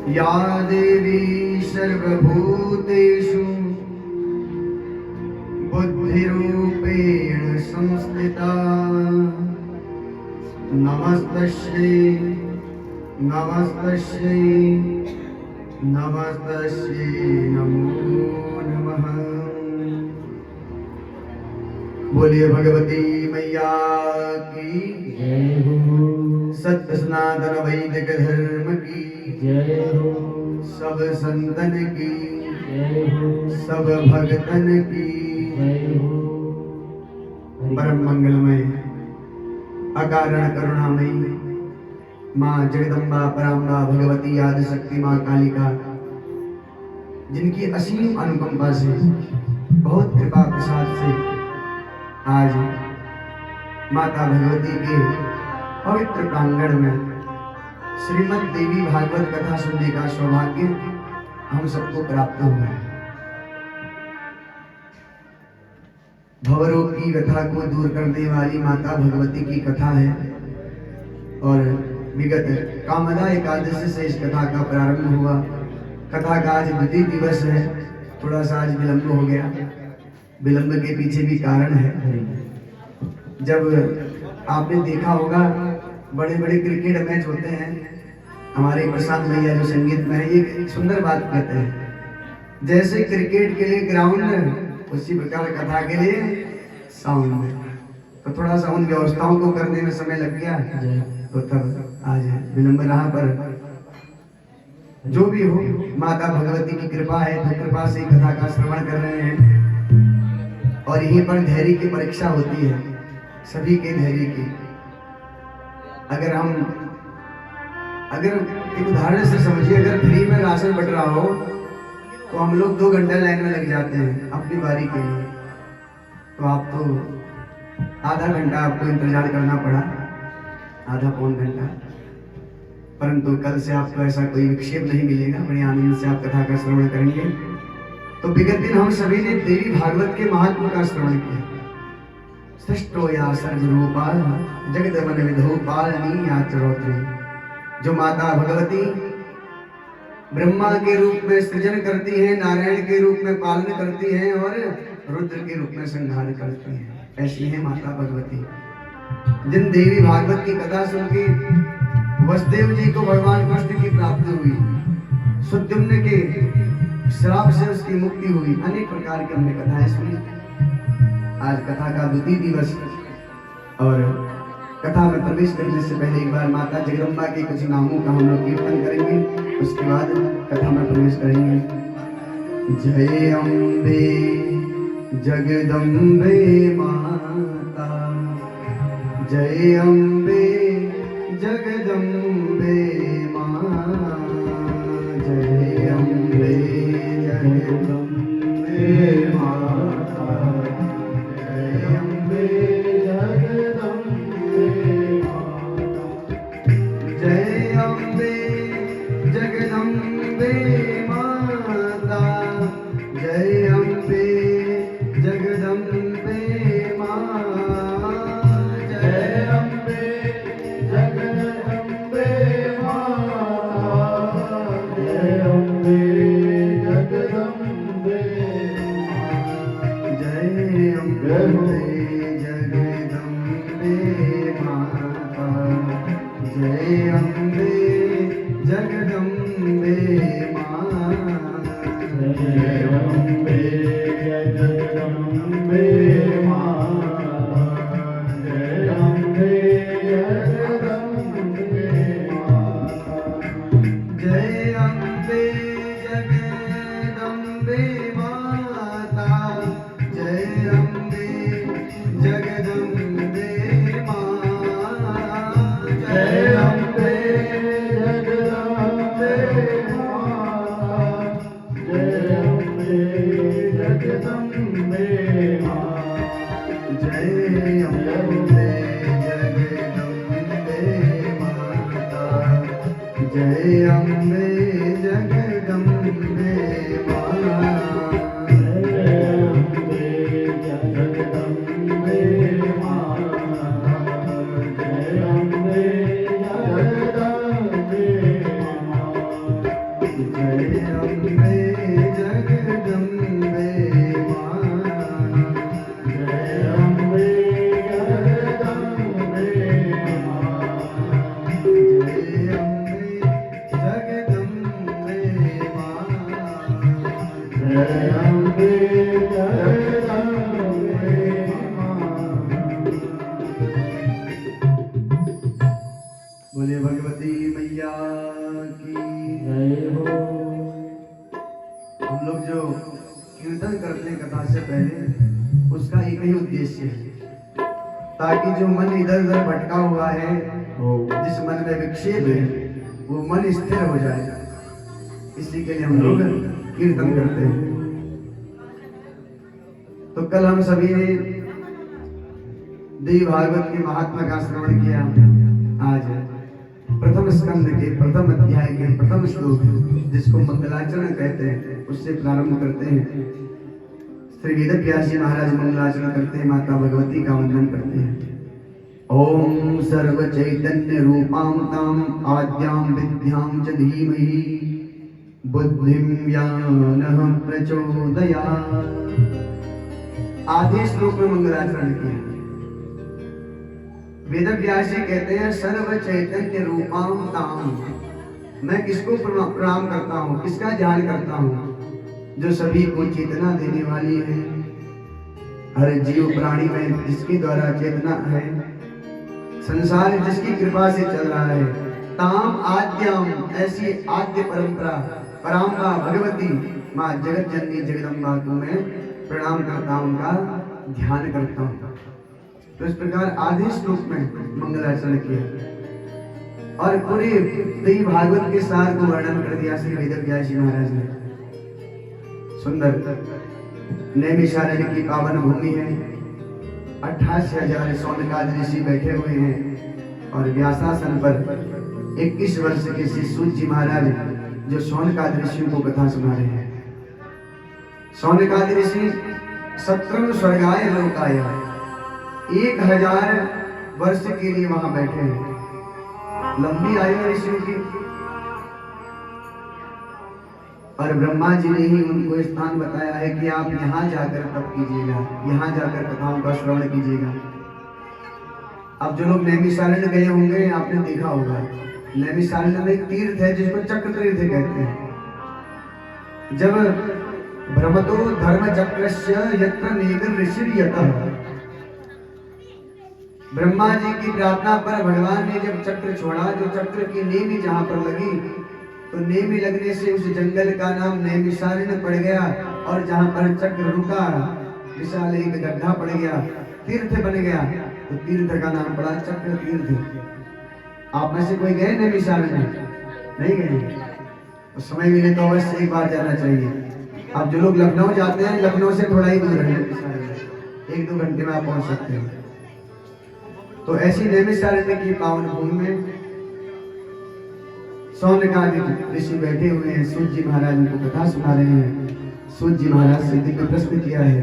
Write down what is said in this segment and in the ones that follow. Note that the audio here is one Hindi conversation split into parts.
या देवी सर्वभूतेषु बुद्धिरूपेण संस्थिता नमस्तस्यै नमस्तस्यै नमस्तस्यै नमो नमः। बोलिए भगवती मैया की जय हो। सत्य सनातन वैदिक धर्म की जय हो। सब संतन की जय हो। सब भक्तन की जय हो। परम मंगलमय अकारण करुणामयी माँ जगदम्बा पराम्बा भगवती आदिशक्ति माँ कालिका, जिनकी असीम अनुकंपा से बहुत कृपा प्रसाद से आज माता भगवती के पवित्र प्रांगण में श्रीमद् देवी भागवत कथा सुनने का सौभाग्य हम सबको प्राप्त हुआ है। भवरोग की व्यथा को दूर करने वाली माता भगवती की कथा है और विगत कामदा एकादशी से इस कथा का प्रारंभ हुआ। कथा का आज द्वितीय दिवस है। थोड़ा सा आज विलंब हो गया। विलंब के पीछे भी कारण है। जब आपने देखा होगा बड़े बड़े क्रिकेट मैच होते हैं, हमारे प्रशांत भैया जो संगीत में है एक सुंदर बात कहते हैं, जैसे क्रिकेट के लिए ग्राउंड उसी प्रकार कथा के लिए साउंड में। तो थोड़ा सा उन व्यवस्थाओं को करने में समय लग गया, तो तब आज विलंब रहा। पर जो भी हो, माता भगवती की कृपा है तो कृपा से कथा का श्रवण कर रहे हैं। और यहीं पर धैर्य की परीक्षा होती है, सभी के धैर्य की। अगर एक उदाहरण से समझिए, अगर फ्री में राशन बट रहा हो तो हम लोग 2 घंटे लाइन में लग जाते हैं अपनी बारी के लिए, तो आप तो आधा घंटा आपको इंतजार करना पड़ा, आधा पौन घंटा। परंतु कल से आपको ऐसा कोई विक्षेप नहीं मिलेगा, बड़े आनंद से आप कथा का श्रवण करेंगे। तो विगत दिन हम सभी ने देवी भागवत के महात्मा का श्रवण किया। सृष्टो या सर्वरूपा जगदमन विधो पालनी या चरोत्री, जो माता भगवती ब्रह्मा के रूप में सृजन करती है, नारायण के रूप में पालन करती है और रुद्र के रूप में संहार करती है, ऐसी है माता भगवती। जिन देवी भागवत की कथा सुन के वसुदेव जी को भगवान कृष्ण की प्राप्ति हुई, सुद्युम्न के श्राप से उसकी मुक्ति हुई, अनेक प्रकार की हमने कथाएं सुनी। आज कथा का द्वितीय दिवस और कथा में प्रवेश करने से पहले एक बार माता जगदम्बा के कुछ नामों का हम लोग कीर्तन करेंगे, उसके बाद कथा में प्रवेश करेंगे। जय अम्बे जगदम्बे माता, जय अम्बे जगदम्बे माँ, जय अम्बे जगदम्बे माता, जय अम्बे जगदम्बे माता, जय अम्बे जगदम्बे माता, जय अम्बे जगदम्बे माँ, जय अम्बे जगदम्बे माता, जय अम्बे जगदम्बे माँ, जय अम्बे जगदम्बे माता, जय अम्बे जगदम्बे माँ, जय अम्बे जगदम्बे माँ, जय अम्बे जगदम्बे माँ, जय अम्बे जगदम्बे माता, जय अम्बे जगदम्बे माँ, जय अम्बे जगदम्बे माँ, जय अम्बे जगदम्बे माँ, जय अम्बे जगदम्बे माता, जय अम्बे जगदम्बे माँ, जय अम्बे जगदम्बे माँ, जय अम्बे जगदम्बे माँ। भगवती मैया की जय हो। हम लोग जो कीर्तन करते हैं कथा से पहले, उसका एक ही उद्देश्य है, ताकि जो मन इधर उधर भटका हुआ है, जिस मन में विक्षेप है, वो मन स्थिर हो जाए। इसी के लिए हम लोग कीर्तन करते हैं। तो कल हम सभी ने देवी भागवत के महात्मा का श्रवण किया। आज प्रथम स्कंद के प्रथम अध्याय के प्रथम श्लोक, जिसको मंगलाचरण कहते हैं, उससे प्रारंभ करते हैं। श्री वेद व्यास जी महाराज मंगलाचरण करते हैं, माता भगवती का वंदन करते हैं। ओम सर्व चैतन्य रूपां ताम आद्यां विद्यां च धीमहि बुद्धिं ज्ञानः प्रचोदयात्। आधे श्लोक में मंगलाचरण किया। वेद व्यास जी कहते हैं सर्व चैतन्य रूपां ताम, मैं किसको प्रणाम करता हूँ, किसका ध्यान करता हूँ, जो सभी को चेतना देने वाली है। हर जीव प्राणी में जिसके द्वारा चेतना है, संसार जिसकी कृपा से चल रहा है। ताम आद्यम, ऐसी आद्य परंपरा पराम्बा भगवती माँ जगत जननी जगदम्बा को मैं प्रणाम करता हूँ, उनका ध्यान करता हूँ। तो इस प्रकार आधे श्लोक में मंगलाचरण किया और पूरे देवी भागवत के सार को वर्णन कर दिया श्री वेद व्यास जी महाराज ने। सुंदर नैमिषारण्य की पावन भूमि है। 88,000 सौनकादि ऋषि बैठे हुए हैं और व्यासासन पर 21 वर्ष के श्री सूत जी महाराज जो सौनकादि ऋषियों को कथा सुना रहे हैं। सौनकादि ऋषि 17 स्वर्गाय लोकाय 1000 वर्ष के लिए वहां बैठे हैं। लंबी आयु ऋषियों की। और ब्रह्मा जी ने ही उनको स्थान बताया है कि आप यहाँ जाकर तप कीजिएगा, यहाँ जाकर कथाओं का श्रवण कीजिएगा। अब जो लोग नैमिषारण्य गए होंगे, आपने देखा होगा, नैमिषारण्य में एक तीर्थ है जिसको चक्र तीर्थ कहते हैं। जब भ्रमतो धर्म चक्रस्य यत्र नेगर ऋषिर्यतः, ब्रह्मा जी की प्रार्थना पर भगवान ने जब चक्र छोड़ा, जो चक्र की नेमी जहां पर लगी, तो नेमी लगने से उस जंगल का नाम नैमिषारण्य पड़ गया। और जहां पर चक्र रुका, विशाल एक गड्ढा पड़ गया, तीर्थ बन गया, तो तीर्थ का नाम पड़ा चक्र तीर्थ। आप में से कोई गए नैमिषारण्य? नहीं गए? तो समय मिले तो अवश्य एक बार जाना चाहिए। अब जो लोग लखनऊ जाते हैं, लखनऊ से थोड़ा ही दूर है, 1-2 घंटे में आप पहुंच सकते हैं। तो ऐसी नैमिषारण्य की पावन भूमि में सौनकादि ऋषि बैठे हुए हैं। सूत जी महाराज उनको कथा सुना रहे हैं। सूत जी महाराज से दिव्य प्रश्न किया है।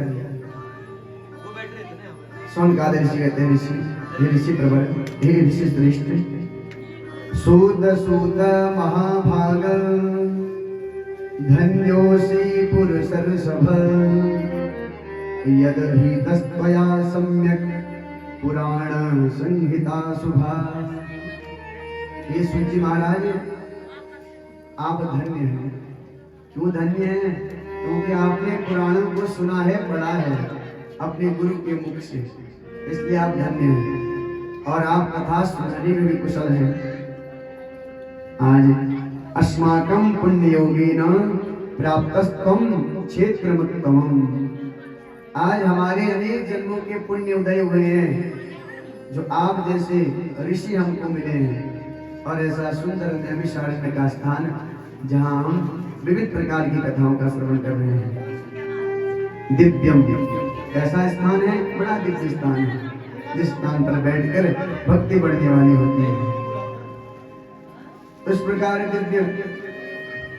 सौनकादि ऋषि कहते हैं, ऋषि, हे ऋषि प्रवर, हे ऋषि श्रेष्ठ, सूत सूत महाभाग, धन्योऽसि पुरुषर्षभ, यदभीतस्त्वया सम्यक् पुराण संहिता शुभा। ये सूत जी महाराज, आप धन्य हैं। क्यों धन्य हैं? क्योंकि आपने पुराणों को सुना है, पढ़ा है अपने गुरु के मुख से, इसलिए आप धन्य हैं। और आप कथा सुनाने में भी कुशल हैं। आज अस्माकं पुण्य योगेन प्राप्तस्त्वं क्षेत्रमुत्तमम्। आज हमारे अनेक जन्मों के पुण्य उदय हुए हैं, जो आप जैसे ऋषि हमको मिले हैं। और ऐसा सुंदर नैमिषारण्य का स्थान, जहां हम विविध प्रकार की कथाओं का श्रवण कर रहे हैं। दिव्यम, ऐसा स्थान है, बड़ा दिव्य स्थान है, जिस स्थान पर बैठकर भक्ति बढ़ने वाली होती है। इस प्रकार दिव्य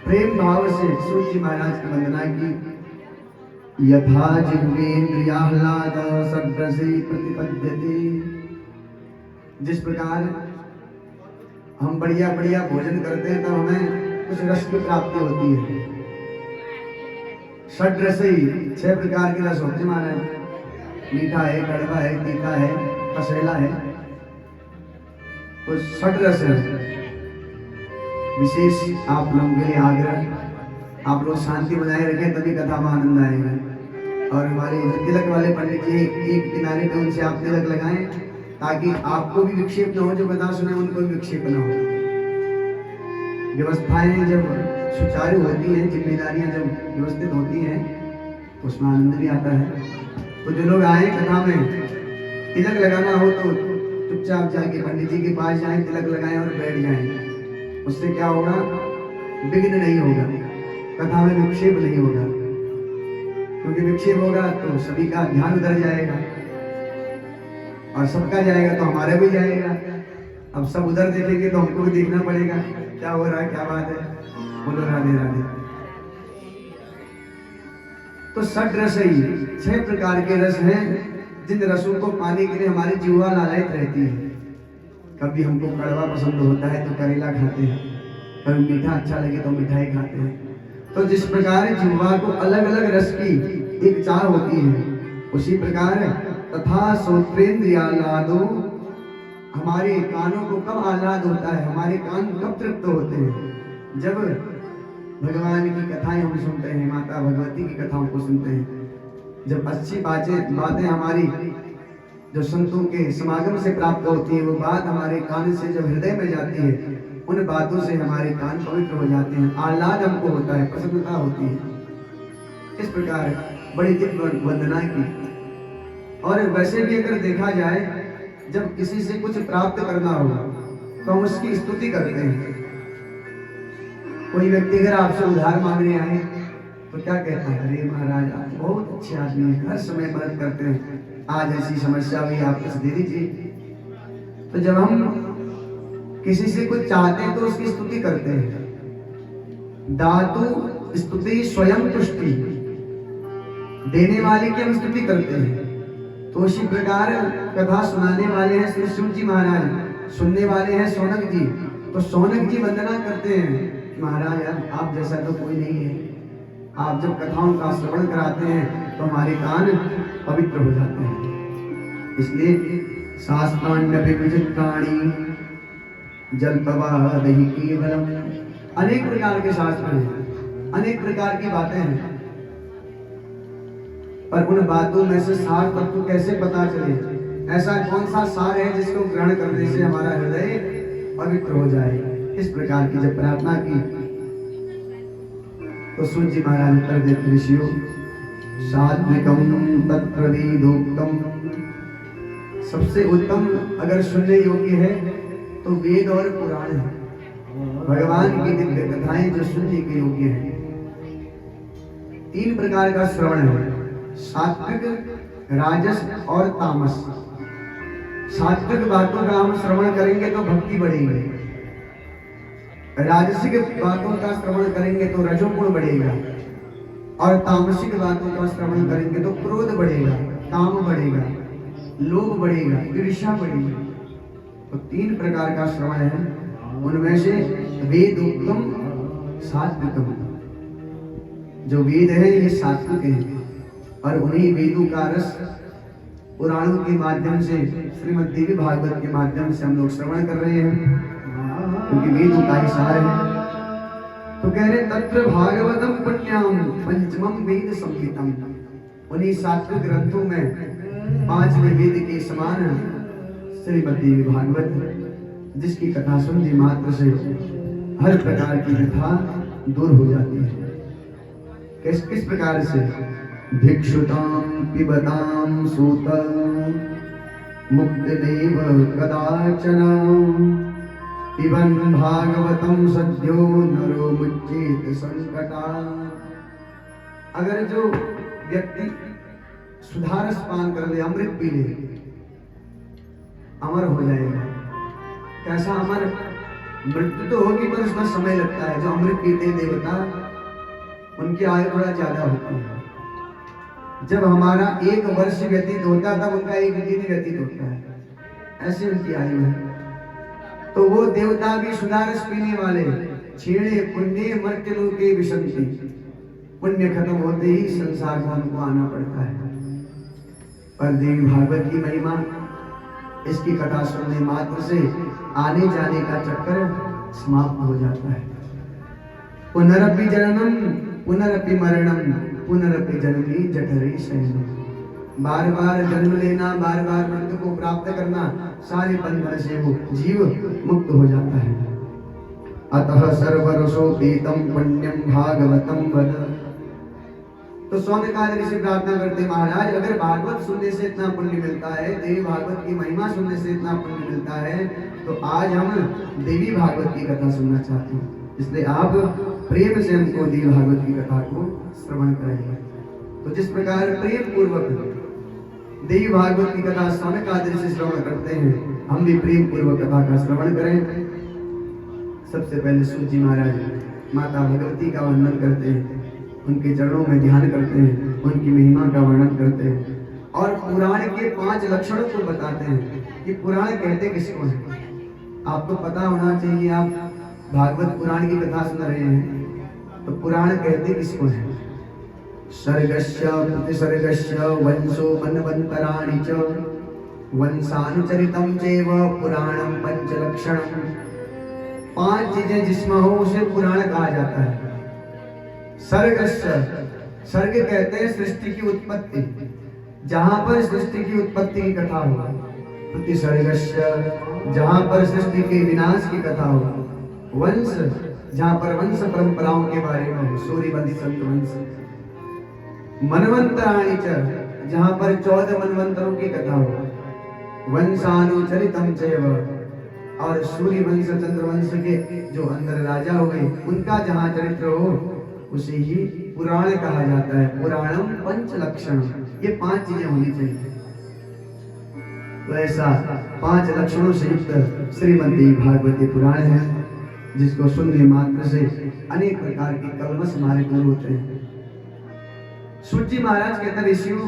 प्रेम भाव से सूत जी महाराज की वंदना की। यथा जिह्वेन्द्रियाह्लाद सद्रसे प्रतिपद्यते, जिस प्रकार हम बढ़िया बढ़िया भोजन करते हैं, तब हमें कुछ रस की प्राप्ति होती है। षड्रसई 6 प्रकार के रस होते हैं महाराज। मीठा है, कड़वा है, तीखा है, कसैला है, तो षड्रस है। विशेष आप लोगों के लिए आग्रह, आप लोग शांति बनाए रखें, तभी कथा में आनंद आएगा। और हमारे तिलक वाले पंडित जी एक किनारे पे, उनसे आप तिलक लगाएं, ताकि आपको भी विक्षेप न हो, जो कथा सुने उनको भी विक्षेप न हो। व्यवस्थाएं जब सुचारू होती हैं, जिम्मेदारियां जब व्यवस्थित होती हैं तो उसमें आनंद भी आता है। तो जो लोग आए कथा में, तिलक लगाना हो तो चुपचाप जाके पंडित जी के पास जाएं, तिलक लगाएं और बैठ जाएं। उससे क्या होगा? विघ्न नहीं होगा, कथा में विक्षेप नहीं होगा, क्योंकि विक्षेप होगा तो सभी का ध्यान उधर जाएगा और सबका जाएगा तो हमारा भी जाएगा। अब सब उधर देखेंगे तो हमको भी देखना पड़ेगा क्या हो रहा है, क्या बात है। बोलो राधे राधे। तो षट रस ही 6 प्रकार के रस हैं, जिन रसों को पाने के लिए हमारी जीवा लालायित रहती है। कभी हमको कड़वा पसंद होता है तो करेला खाते हैं, कभी मीठा अच्छा लगे तो मिठाई खाते हैं। तो जिस प्रकार जीवा को अलग अलग रस की एक चाह होती है, उसी प्रकार तथा श्रोत्रेंद्रियालादो, हमारे कानों को कब आह्लाद होता है, हमारे कान कब तृप्त होते हैं? जब भगवान की कथाएं हम सुनते हैं, माता भगवती की कथाओं को सुनते हैं, जब अच्छी बातें हमारी जो संतों के समागम से प्राप्त होती है, वो बात हमारे कान से जब हृदय में जाती है, उन बातों से हमारे कान पवित्र हो जाते हैं, आह्लाद हमको होता है, प्रसन्नता होती है। इस प्रकार बड़ी दिव्य वंदना की। और वैसे भी अगर देखा जाए, जब किसी से कुछ प्राप्त करना हो तो हम उसकी स्तुति करते हैं। कोई व्यक्ति अगर आपसे उधार मांगने आए तो क्या कहता है? अरे महाराज आप बहुत अच्छे आदमी हैं, हर समय मदद करते हैं, आज ऐसी समस्या हुई आप कुछ दे दीजिए। तो जब हम किसी से कुछ चाहते हैं तो उसकी स्तुति करते हैं। दातु स्तुति स्वयं तुष्टि, देने वाले की हम स्तुति करते हैं। तो उसी प्रकार कथा सुनाने वाले हैं श्री शिव जी महाराज, सुनने वाले हैं शौनक जी। तो शौनक जी वंदना करते हैं, महाराज आप जैसा तो कोई नहीं है, आप जब कथाओं का श्रवण कराते हैं तो हमारे कान पवित्र हो जाते हैं। इसलिए शास्त्राण्यपि विचित्राणि जल्पवादहि केवलम, अनेक प्रकार के शास्त्र हैं, अनेक प्रकार की बातें हैं, पर उन बातों में से सार तत्व कैसे पता चले? ऐसा कौन सा सार है जिसको ग्रहण करने से हमारा हृदय पवित्र हो जाए? इस प्रकार की जब प्रार्थना की तो सूर्य जी महाराज उत्तर देते, ऋषियों सात्विकम तत्प्रवेदोक्तम, सबसे उत्तम अगर सुनने योग्य है तो वेद और पुराण है। भगवान की दिव्य कथाएं जो सुनने के योग्य है। 3 प्रकार का श्रवण है, सात्विक, राजस और तामस। सात्विक बातों का हम श्रवण करेंगे तो भक्ति बढ़ेगी, राजसिक बातों का श्रवण करेंगे तो रजोगुण बढ़ेगा, और तामसिक बातों का श्रवण करेंगे तो क्रोध बढ़ेगा, काम बढ़ेगा, लोभ बढ़ेगा, ईर्ष्या बढ़ेगी। तो 3 प्रकार का श्रवण है, उनमें से वेदोक्तम सात्विकम, जो वेद है ये सात्विक है, और उन्हीं वेदों का रस पुराणों के माध्यम से, श्रीमद् देवी भागवत के माध्यम से हम लोग श्रवण कर रहे हैं, क्योंकि वेदों का ही सार है। तो कह रहे तत्र भागवतम पुण्यम पंचमम वेद संहितम, उन्हीं सात्विक ग्रंथों में 5वें वेद के समान श्रीमद् देवी भागवत, जिसकी कथा सुनने मात्र से हर प्रकार की व्यथा दूर हो जाती है। किस प्रकार से? भिक्षुतां पिबतां सूत मुक्तिदेव कदाचन, पिबन् भागवतं सद्यो नरो मुच्येत संकटा। अगर जो व्यक्ति सुधारस पान कर ले, अमृत पी ले, अमर हो जाएगा। कैसा अमर? मृत्यु तो होगी पर उसमें समय लगता है। जो अमृत पीते देवता, उनकी आयु थोड़ा ज्यादा होती है। जब हमारा 1 वर्ष व्यतीत होता है तब उनका 1 दिन व्यतीत होता है, ऐसी उनकी आयु है। तो वो देवता भी सुधारस पीने वाले, छेड़े पुण्य मर्त्यलोके विशंति, पुण्य खत्म होते ही संसार में उनको आना पड़ता है। पर देवी भागवत की महिमा, इसकी कथा सुनने मात्र से आने जाने का चक्कर समाप्त हो जाता है। पुनरपि जननम पुनरपि मरणम पुनरपि जननी जठरे शयनम, बार बार जन्म लेना, बार बार मृत्यु को प्राप्त करना, सारे बंधन से वो जीव मुक्त हो जाता है। अतः सर्वरसोपेतं पुण्यं भागवतं वद। तो सौनकादि ऋषि प्रार्थना करते, महाराज अगर भागवत सुनने से इतना पुण्य मिलता है, देवी भागवत की महिमा सुनने से इतना पुण्य मिलता है, तो आज हम देवी भागवत की कथा सुनना चाहते हैं, इसलिए आप प्रेम से हमको देवी भागवत की कथा को श्रवण कराइए। तो जिस प्रकार प्रेम पूर्वक देवी भागवत की कथा सौनकादि ऋषि श्रवण करते हैं, हम भी प्रेम पूर्वक कथा का श्रवण करें। सबसे पहले सूत जी महाराज माता भगवती का वंदन करते हैं, उनके चरणों में ध्यान करते हैं, उनकी महिमा का वर्णन करते हैं और पुराण के 5 लक्षणों को बताते हैं कि पुराण कहते किसको हैं। आपको पता होना चाहिए, आप भागवत पुराण की कथा सुन रहे हैं तो पुराण कहते किसको हैं। सर्गस्य प्रतिसर्गस्य वंशो मनवंतराणि च वंशानुचरितं चैव पुराणं पंचलक्षणम्। 5 चीजें जिसमें हो उसे पुराण कहा जाता है। सर्गस्य, सर्ग कहते हैं सृष्टि की उत्पत्ति, जहां पर सृष्टि की उत्पत्ति की कथा हो। प्रतिसर्गस्य, जहां पर सृष्टि के विनाश की कथा हो। वंश, जहां पर वंश परंपराओं के बारे में हो, सूर्यवंश, संतवंश। मनवंतराणि च, जहां पर 14 मनवंतरों की कथा हो। वंशानुचरितं चैव, और सूर्यवंश चंद्रवंश के जो अंदर राजा हुए उनका जहां चरित्र हो उसे ही पुराण कहा जाता है। पुराणम पंचलक्षण, ये 5 चीजें होनी चाहिए। तो ऐसा 5 लक्षणों से युक्त श्रीमद् भागवती पुराण है, जिसको सुनने मात्र से अनेक प्रकार के कलमश हमारे दूर होते हैं। सूत जी महाराज कहते हैं, ऋषियों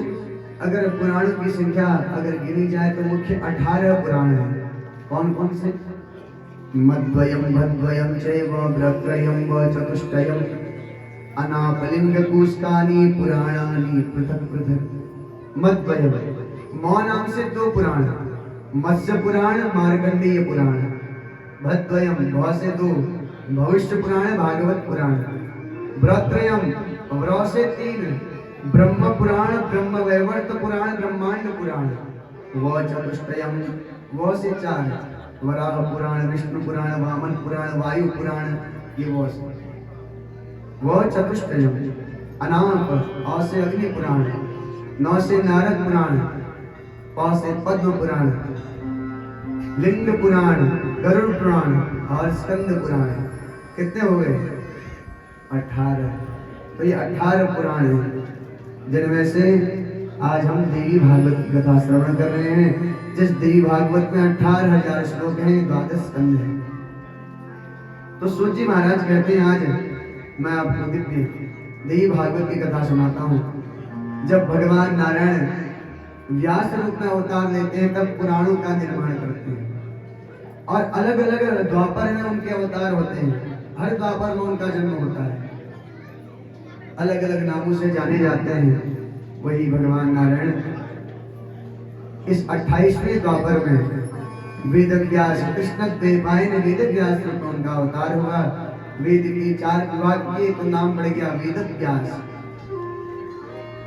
अगर पुराणों की संख्या अगर गिनी जाए तो मुख्य 18 पुराण है। कौन कौन से? मद्वयम भद्वयम चैव ब्रत्रयम व चतुष्टयम अनापलिंगकूष्कानि पुराणानि पृथक पृथक। मद्वयम, मौ नाम से 2 पुराण, मत्स्य पुराण, मार्कंडेय पुराण। भद्वयम, भौ से 2, भविष्य पुराण, भागवत पुराण। ब्रत्रयम, व्रौ से 3, ब्रह्म पुराण, ब्रह्म वैवर्त पुराण, ब्रह्मांड पुराण। व चतुष्टयम, वो से 4, वराह पुराण, विष्णु पुराण, वामन पुराण, वायु पुराण। ये वो चतुष्टयम। अनाप, औ से अग्नि पुराण, 9 से नारद पुराण, पौ से पद्म पुराण, लिंग पुराण, गरुड़ पुराण और स्कंद पुराण। कितने हो गए? 18। तो ये 18 पुराण हैं, जिनमें से आज हम देवी भागवत की कथा श्रवण कर रहे हैं। जिस देवी भागवत में 18,000 श्लोक हैं, 12 स्कंद हैं। तो सूत जी महाराज कहते हैं, आज मैं आपको दिव्य देवी भागवत की कथा सुनाता हूँ। जब भगवान नारायण व्यास रूप में अवतार लेते हैं, तब पुराणों का निर्माण करते हैं और अलग अलग द्वापर में उनके अवतार होते हैं। हर द्वापर में उनका जन्म होता है, अलग अलग नामों से जाने जाते हैं। वही भगवान नारायण इस 28वें द्वापर में वेद व्यास कृष्ण द्वैपायन वेद व्यास रूप में उनका अवतार हुआ। वेद के 4 विभाग किए तो नाम पड़ गया वेद व्यास।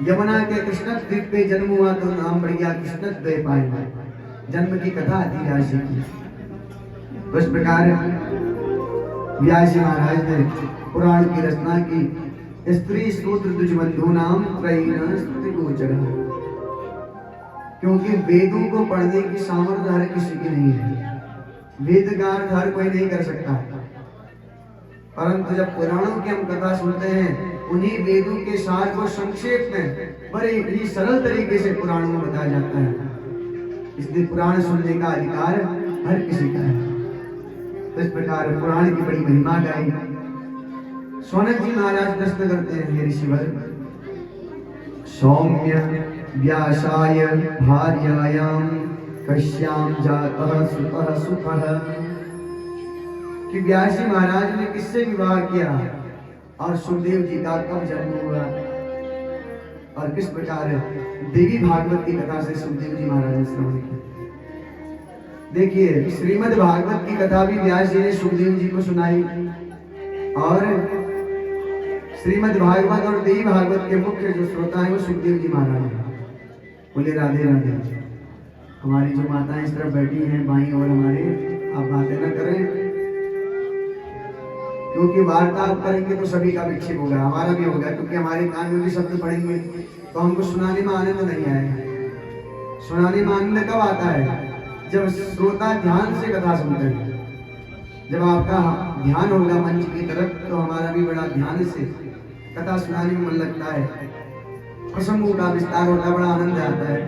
यमुना के कृष्ण द्वीप पे जन्म हुआ तो नाम पड़ गया कृष्ण द्वैपायन। जन्म की कथा आती व्यास जी की। तो इस प्रकार व्यास जी महाराज ने पुराण की रचना की। स्त्री सूत्र द्विजबंधु नाम त्रयीन स्तुति गोचर, क्योंकि वेदों को पढ़ने की सामर्थ्य हर किसी की नहीं है। वेद का अर्थ हर कोई नहीं कर सकता, परंतु जब पुराणों की हम कथा सुनते हैं, उन्हीं वेदों के सार को संक्षेप में बड़े ही सरल तरीके से पुराणों में बताया जाता है। इसलिए पुराण सुनने का अधिकार हर किसी का है। तो इस प्रकार पुराण की बड़ी महिमा गाई। सौनक जी महाराज प्रश्न करते हैं, हे ऋषिवर, सौम्य व्यासाय भार्यायां कश्याम जातः सुतः सुखः। कि व्यास जी महाराज ने किससे विवाह किया और सुखदेव जी का कब जन्म हुआ और किस प्रकार देवी भागवत की कथा से सुखदेव जी महाराज ने श्रवण किया। देखिए, श्रीमद् भागवत की कथा भी व्यास जी ने सुखदेव जी को सुनाई और श्रीमद् भागवत और देवी भागवत के मुख्य जो श्रोता हैं वो सुखदेव जी महाराज हैं। बोले राधे राधे। हमारी जो माताएं इस तरफ बैठी हैं बाईं और हमारे, आप बातें न करें। क्योंकि वार्तालाप करेंगे तो सभी का विक्षेप होगा, हमारा भी होगा, क्योंकि हमारे कान में भी शब्द पढ़ेंगे तो हमको सुनाने में आनंद नहीं आएगा। सुनाने में आनंद कब आता है? जब श्रोता ध्यान से कथा सुनते हैं। जब आपका ध्यान होगा मंच की तरफ तो हमारा भी बड़ा ध्यान से कथा सुनाने में मन लगता है, प्रसंगों का विस्तार होता है, बड़ा आनंद आता है।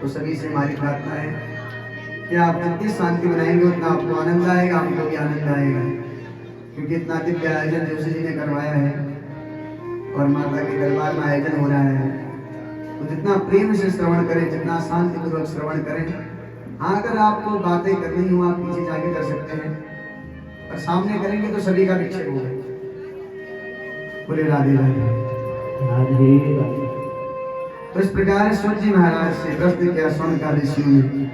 तो सभी से हमारी प्रार्थना है कि आप जितनी शांति बनाएंगे उतना आपको आनंद आएगा, हमको भी आनंद आएगा, क्योंकि इतना दिव्य आयोजन जोशी जी ने करवाया है और माता के दरबार में आयोजन हो रहा है। तो जितना प्रेम से श्रवण करें, जितना शांतिपूर्वक श्रवण करें। हाँ, अगर आपको बातें करनी हो आप पीछे जाके कर सकते हैं, पर सामने करेंगे तो सभी का विक्षेप होगा। बोले राधे राधे। राधे राधे। तो इस प्रकार सूर्य जी महाराज से प्रश्न किया स्वर्ण का ऋषियों ने।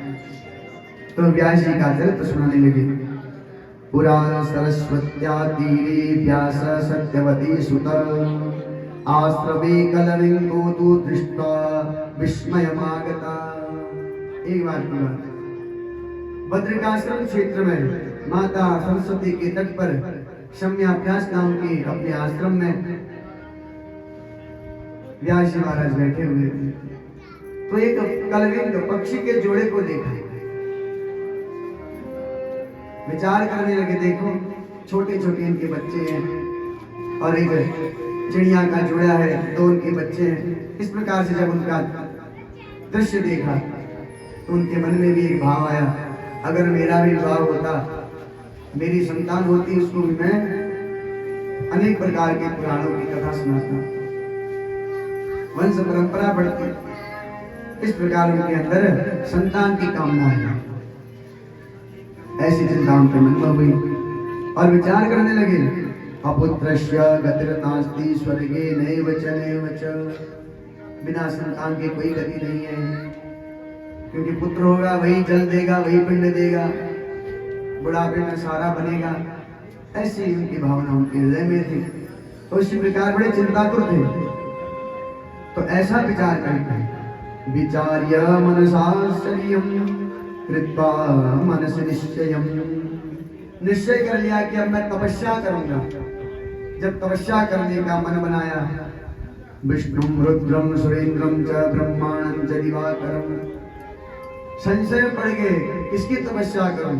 तो व्यास जी का चरित्र सुनाने लगे। पुरा सरस्वत्या तीरे व्यास सत्यवती सुत आश्रमे कलरिंगो तु दृष्ट्वा विस्मयमागता। एक बार की बात, बद्रिकाश्रम क्षेत्र में माता सरस्वती के तट पर शम्याभ्यास नाम के अपने आश्रम में व्यास जी महाराज बैठे हुए थे। तो एक कलरविंग पक्षी के जोड़े को देखा, विचार करने लगे, देखो छोटे छोटे इनके बच्चे हैं और एक चिड़िया का जोड़ा है, दो उनके बच्चे हैं। इस प्रकार से जब उनका दृश्य देखा तो उनके मन में भी एक भाव आया, अगर मेरा भी विवाह होता, मेरी संतान होती, उसको भी मैं अनेक प्रकार के पुराणों की कथा सुनाता, वंश परंपरा बढ़ती। इस प्रकार उनके अंदर संतान की कामना है। ऐसी चिंता उनके मन में हुई और विचार करने लगे, अपुत्रस्य गतिर्नास्ति स्वर्गे नैव च नैव च। बिना संतान के कोई गति नहीं है, क्योंकि पुत्र होगा वही जल देगा, वही पिंड देगा, बुढ़ापे में सारा बनेगा। ऐसी उनकी भावना उनके हृदय में थी। तो इसी प्रकार बड़े चिंतातुर थे। तो ऐसा विचार करके विचार्य मनसाश्चर्यं कृत्वा मनस निश्चयं, निश्चय कर लिया कि अब मैं तपस्या करूंगा। जब तपस्या करने का मन बनाया, विष्णुं रुद्रं सुरेंद्रं च ब्रह्माणं च दिवाकरं, संशय पड़ गए किसकी तपस्या करूं?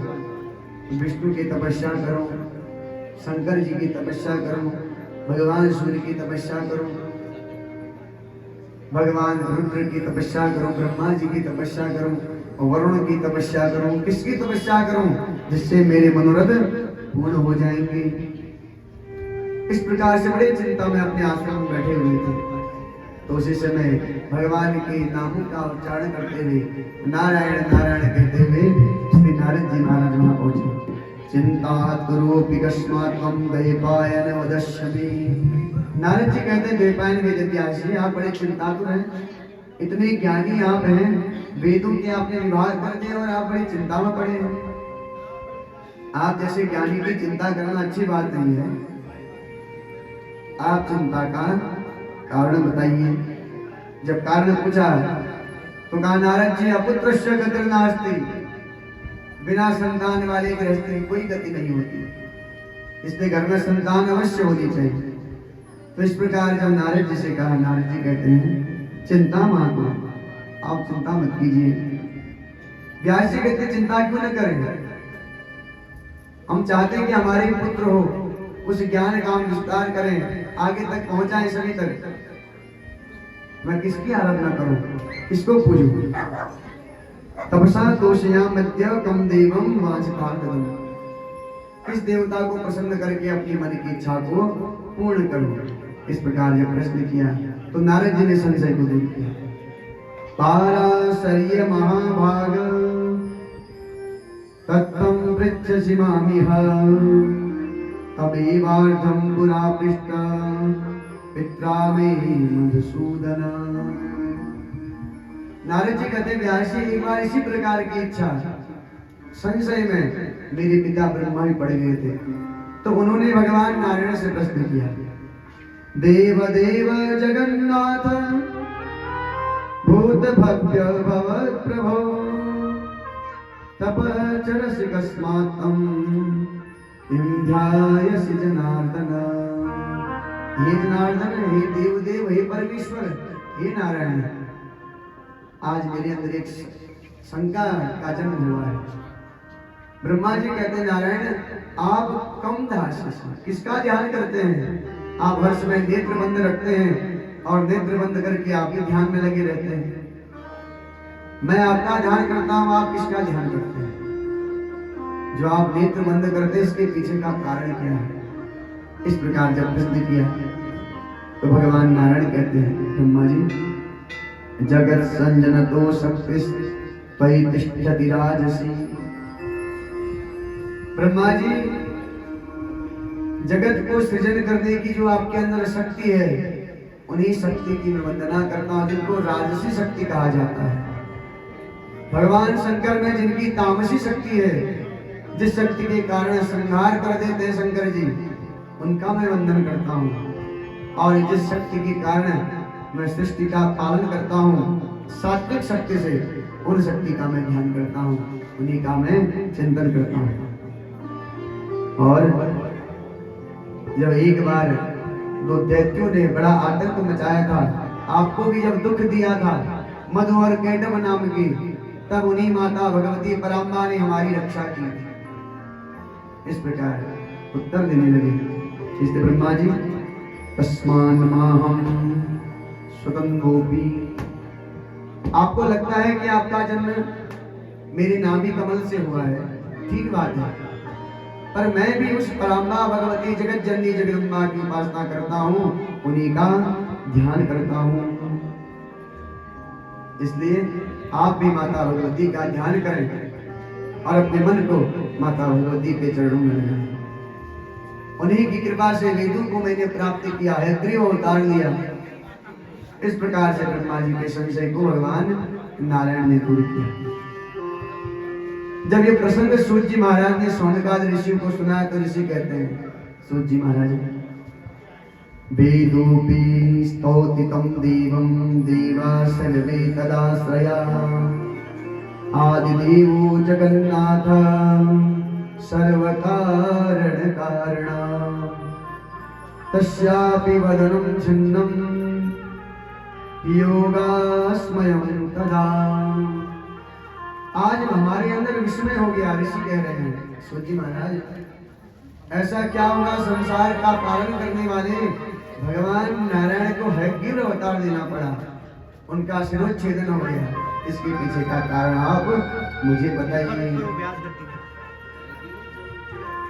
विष्णु की तपस्या करूं, शंकर जी की तपस्या करूं, भगवान सूर्य की तपस्या करूं, भगवान रुद्र की तपस्या करूं, ब्रह्मा जी की तपस्या करूं, वरुण की तपस्या करूं, किसकी तपस्या करूं जिससे मेरे मनोरथ पूर्ण हो जाएंगे। इस प्रकार से बड़े चिंता में अपने आश्रम में बैठे हुए थे। तो उसी समय भगवान के नामों का उच्चारण करते हुए नारायण नारायण कहते हुए श्री नारद जी महाराज वहां पहुंचे। चिंता करोपि कस्मात्म दैपायन वदस्यमि। नारद जी कहते हैं, दैपायन वेदव्यास जी आप बड़े चिंतातुर हैं, इतने ज्ञानी आप हैं, वेदों के आपने विभाग कर दिए और आप बड़ी चिंता में पड़े हैं। आप जैसे ज्ञानी की चिंता करना अच्छी बात नहीं है। आप चिंता का कारण बताइए। जब कारण पूछा तो कहा, नारद जी अपुत्रस्य गतिर्नास्ति, बिना संतान वाले गृहस्थी की कोई गति नहीं होती, इसलिए घर में संतान अवश्य होनी चाहिए। तो इस प्रकार जब नारद जी से कहा, नारद जी कहते हैं, चिंता मत करो, आप चिंता मत कीजिए। व्यास जी कहते चिंता क्यों न करें, हम चाहते हैं कि हमारे पुत्र हो, उस ज्ञान का हम विस्तार करें, आगे तक पहुंचाएं सभी तक। मैं किसकी आराधना करूं, किसको पूजूं? तपसा तोषयामद्य कम देवम वांछितार्थम, किस देवता को प्रसन्न करके अपनी मन की इच्छा को पूर्ण करूं। इस प्रकार जब प्रश्न किया तो नारद जी ने संशय को दूर किया। पाराशर्य महाभाग तत्त्वं पृच्छसि मामिह, तमेवार्थं पुरा पृष्ट पित्रा मे मधुसूदन। नारद जी कहते, व्यास जी एक बार इसी प्रकार की इच्छा संशय में मेरे पिता ब्रह्मा ही पड़ गए थे, तो उन्होंने भगवान नारायण से प्रश्न किया, देव देव जगन्नाथ भूत भव्य भवत् प्रभो, तपः चरसि कस्मात् ध्यायसि जनार्दन। हे जनार्दन, हे देवदेव, हे परमेश्वर, हे नारायण, आज मेरे अंदर एक शंका का जन्म हुआ है। ब्रह्मा जी कहते हैं नारायण आप कम ध्यान किसका ध्यान करते हैं? आप हर समय नेत्र बंद रखते हैं और नेत्र बंद करके आपके ध्यान में लगे रहते हैं। मैं आपका ध्यान करता हूं, आप किसका ध्यान करते हैं? जो आप नेत्र बंद करते हैं इसके पीछे का कारण क्या है? इस प्रकार जब प्रश्न किया तो भगवान नारायण कहते हैं ब्रह्मा जी, जगत संजनतो शक्ति परितिष्ठति राजसी। ब्रह्मा जी, जगत को सृजन करने की जो आपके अंदर शक्ति है, उन्हीं शक्ति की मैं वंदना करता हूं, जिनको राजसी शक्ति कहा जाता है। भगवान शंकर में जिनकी तामसी शक्ति है, जिस शक्ति के कारण संहार कर देते हैं शंकर जी, उनका मैं वंदन करता हूं। और जिस शक्ति के कारण मैं सृष्टि का पालन करता हूं, सात्विक शक्ति से, उन शक्ति का मैं ध्यान करता हूं, उन्हीं का मैं चिंतन करता हूं। और जब एक बार दो दैत्यों ने बड़ा आतंक मचाया था, आपको भी जब दुख दिया था मधु और कैटव नाम की, तब उन्हीं माता भगवती पराम्बा ने हमारी रक्षा की। इस प्रकार उत्तर देने लगे। इसलिए ब्रह्मा जी, तस्मान माहम स्वतंत्रोपी। आपको लगता है कि आपका जन्म मेरे नाभि कमल से हुआ है, ठीक बात है, पर मैं भी उस पराम्बा भगवती जगत जननी जगदम्बा की उपासना करता हूँ, उन्हीं का ध्यान करता हूँ। इसलिए आप भी माता भगवती का ध्यान करें और अपने मन को माता भगवती के चरणों में लगाएं। उन्हीं की कृपा से वेदों को मैंने प्राप्त किया है, त्रियो अवतार लिया। इस प्रकार से ब्रह्मा जी के संशय को भगवान नारायण ने दूर किया। जब ये प्रसंग सूत जी महाराज ने शौनकादि ऋषि को सुनाया तो ऋषि कहते हैं, सूत जी महाराज, वेदोपि स्तौतितं देवं देवा सर्वे तदाश्रया, आदिदेवो जगन्नाथ सर्वकारण कारणा, तस्यापि वदनं छिन्नं योगास्मयं तदा। आज हमारे अंदर विस्मय हो गया। ऋषि कह रहे हैं, सूजी महाराज, ऐसा क्या होगा, संसार का पालन करने वाले भगवान नारायण को हयग्रीव अवतार देना पड़ा, उनका शिरोच्छेदन हो गया। इसके पीछे का कारण आप मुझे बताइए।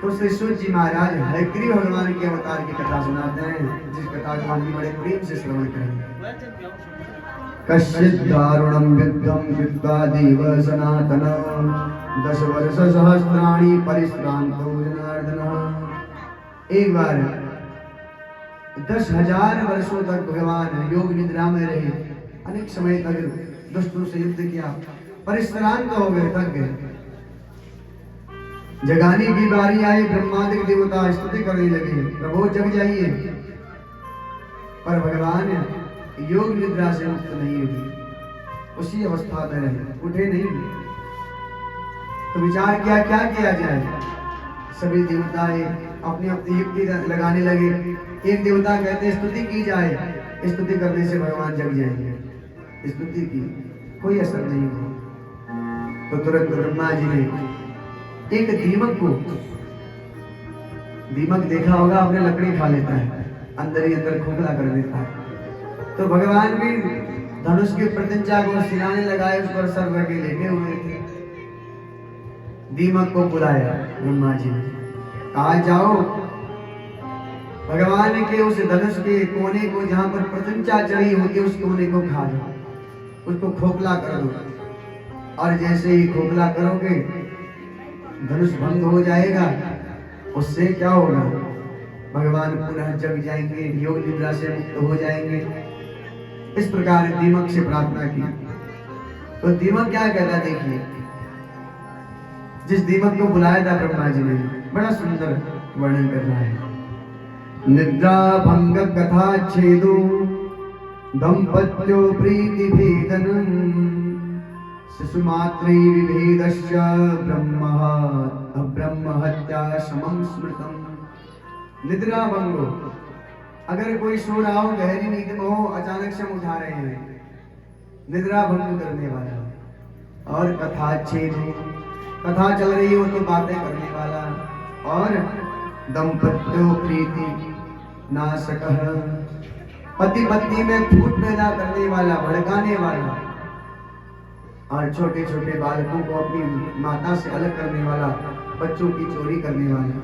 तो श्री सूत जी महाराज हयग्रीव भगवान के अवतार की कथा सुनाते हैं, जिस कथा को हम बड़े प्रेम से श्रवण करेंगे। कश्चित् दारुणं युद्धं कृत्वा देव सनातनः 10 वर्ष सहस्राणि परिश्रांतो जनार्दनः। एक बार 10,000 वर्षों तक भगवान योग निद्रा में रहे, अनेक समय तक दुष्टों से युद्ध किया, परिश्रांत हो गए, थक गए। जगाने की बारी आई, ब्रह्मादिक देवता स्तुति करने लगे, प्रभु जग जाइए। पर भगवान योग निद्रा से मुक्त नहीं हुई, उसी अवस्था में रहे, उठे नहीं। तो विचार किया क्या किया जाए। सभी देवता अपनी अपनी युक्ति लगाने लगे। एक देवता कहते हैं स्तुति की जाए, स्तुति करने से भगवान जग जाएंगे। स्तुति की कोई असर नहीं हुआ। तो तुरंत ब्रह्मा जी ने एक दीमक को, दीमक देखा होगा आपने, लकड़ी खा लेता है, अंदर ही अंदर खोखला कर देता है। तो भगवान भी धनुष की प्रतिज्ञा को सिराने लगाए, उस पर सर रखे लेटे हुए थे। दीमक को बुलाया ब्रह्मा जी ने, कहा जाओ भगवान के उस धनुष के कोने को, जहां पर प्रतिज्ञा चढ़ी होती है, उस कोने को खा लो, उसको खोखला कर दो। और जैसे ही खोखला करोगे धनुष भंग हो जाएगा। उससे क्या होगा, भगवान पुनः जग जाएंगे, योग निद्रा से मुक्त हो जाएंगे। इस प्रकार दीमक से प्रार्थना की। तो दीमक क्या कहता है देखिए। जिस दीमक को बुलाया था ब्रह्मा जी ने, बड़ा सुंदर वर्णन कर रहा है। निद्रा भंग कथा छेदो दंपत्यो प्रीति भेदनम शिशुमात्रे विभेदश्च ब्रह्म हत्या समं स्मृतम्। निद्रा भंगो, अगर कोई सो रहा हो, गहरी नींद में हो, अचानक से हम उठा रहे हैं, निद्रा भंग करने वाला। और कथा छेद, कथा चल रही हो तो बातें करने वाला। और दंपत्यो प्रीति नाशकः, पति पत्नी में फूट पैदा करने वाला, भड़काने वाला। और छोटे छोटे बालकों को अपनी माता से अलग करने वाला, बच्चों की चोरी करने वाला।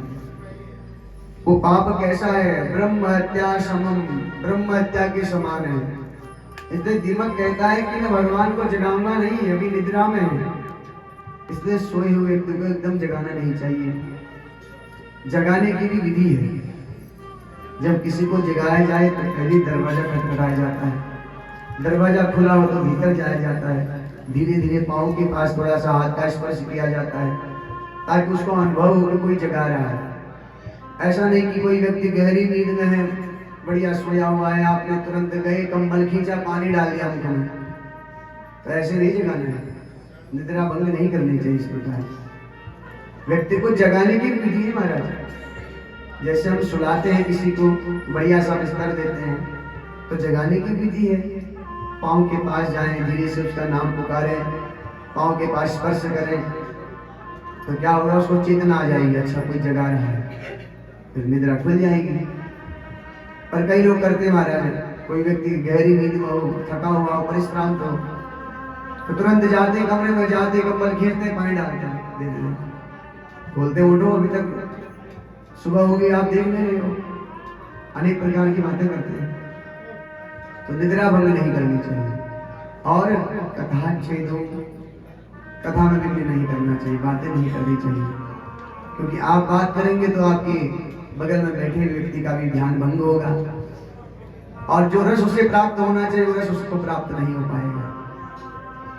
वो पाप कैसा है? ब्रह्म हत्या समम, ब्रह्म हत्या के समान है। इसलिए दीमक कहता है कि मैं भगवान को जगाऊंगा नहीं, अभी निद्रा में है। इसलिए सोए हुए व्यक्ति को एकदम जगाना नहीं चाहिए। जगाने की भी विधि है। जब किसी को जगाया जाए तो पहले दरवाजा खटखटाया जाता है। दरवाजा खुला हो तो भीतर जाया जाता है। धीरे धीरे पाँव के पास थोड़ा सा हाथ का स्पर्श किया जाता है, ताकि उसको अनुभव हो कि कोई जगा रहा है। ऐसा नहीं कि कोई व्यक्ति गहरी नींद में है, बढ़िया सोया हुआ है, आपने तुरंत गए, कंबल खींचा, पानी डाल दिया मुख में, तो ऐसे नहीं जगाना है। निद्रा भंग नहीं करनी चाहिए। इस प्रकार व्यक्ति को जगाने की विधि है महाराज। जैसे हम सुलाते हैं किसी को, बढ़िया सा बिस्तर देते हैं, तो जगाने की विधि है। पाँव के पास जाएं, धीरे से उसका नाम पुकारें, पाँव के पास स्पर्श करें, तो क्या होगा? उसको चेतना आ जाएगी, अच्छा कोई जगा रहा है, फिर निद्रा खुल जाएगी। पर कई लोग करते महाराज, कोई व्यक्ति गहरी नींद में हो, थका हुआ हो, परिश्रांत हो, तो तुरंत जाते कमरे में, जाते कंबल खींचते, पानी डालते दे देते, बोलते उठो, अभी तक सुबह हो गई, आप देख नहीं रहे हो, अनेक प्रकार की बातें करते हैं। तो निद्रा भंग नहीं करनी चाहिए। और कथा छेदों, कथा में भी नहीं करना चाहिए, बातें नहीं करनी चाहिए, क्योंकि आप बात करेंगे तो आपके बगल में बैठे व्यक्ति का भी ध्यान भंग होगा, और जो रस उसे प्राप्त होना चाहिए वो रस उसको प्राप्त नहीं हो पाएगा।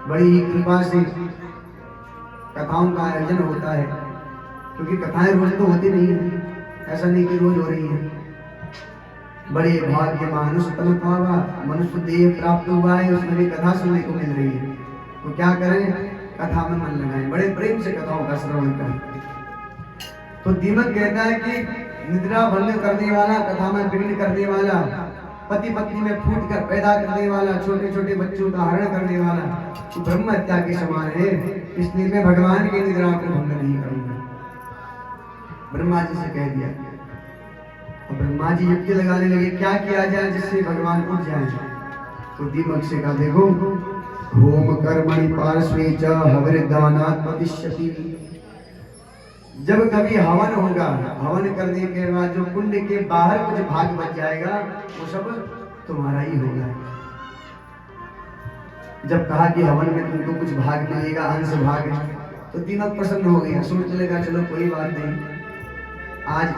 बड़ी ही कृपा से कथाओं का आयोजन होता है, क्योंकि कथाएं रोज तो होती नहीं है, ऐसा नहीं कि रोज हो रही है। बड़े भाग्य मानुषतम पावा, मनुष्य देह प्राप्त हुआ है, उसमें भी कथा सुनने को मिल रही है, तो क्या करें? कथा में मन लगाएं, बड़े प्रेम से कथाओं का श्रवण करें। तो दीमक कहता है कि निद्रा भंग करने वाला, कथा में विघ्न करने वाला, पति पत्नी में फूट कर पैदा करने वाला, छोटे छोटे बच्चों का हरण करने वाला, तो ब्रह्म हत्या के समान है। इसलिए मैं भगवान की निद्रा को भंग नहीं करूंगा। ब्रह्मा जी से कह दिया, और ब्रह्मा जी युक्ति लगाने लगे, क्या किया जाए जिससे भगवान उठ जाए। तो दीमक से कहा, देखो, होम कर्मणि पार्श्वे च हविर्दानात् पतिष्यति। जब कभी हवन होगा, हवन करने के बाद जो कुंड के बाहर कुछ भाग बच जाएगा, वो सब तुम्हारा ही होगा। जब कहा कि हवन में तुमको कुछ भाग मिलेगा, अंश भाग, तो दीमक प्रसन्न हो गया, सोच लेगा चलो कोई बात नहीं, आज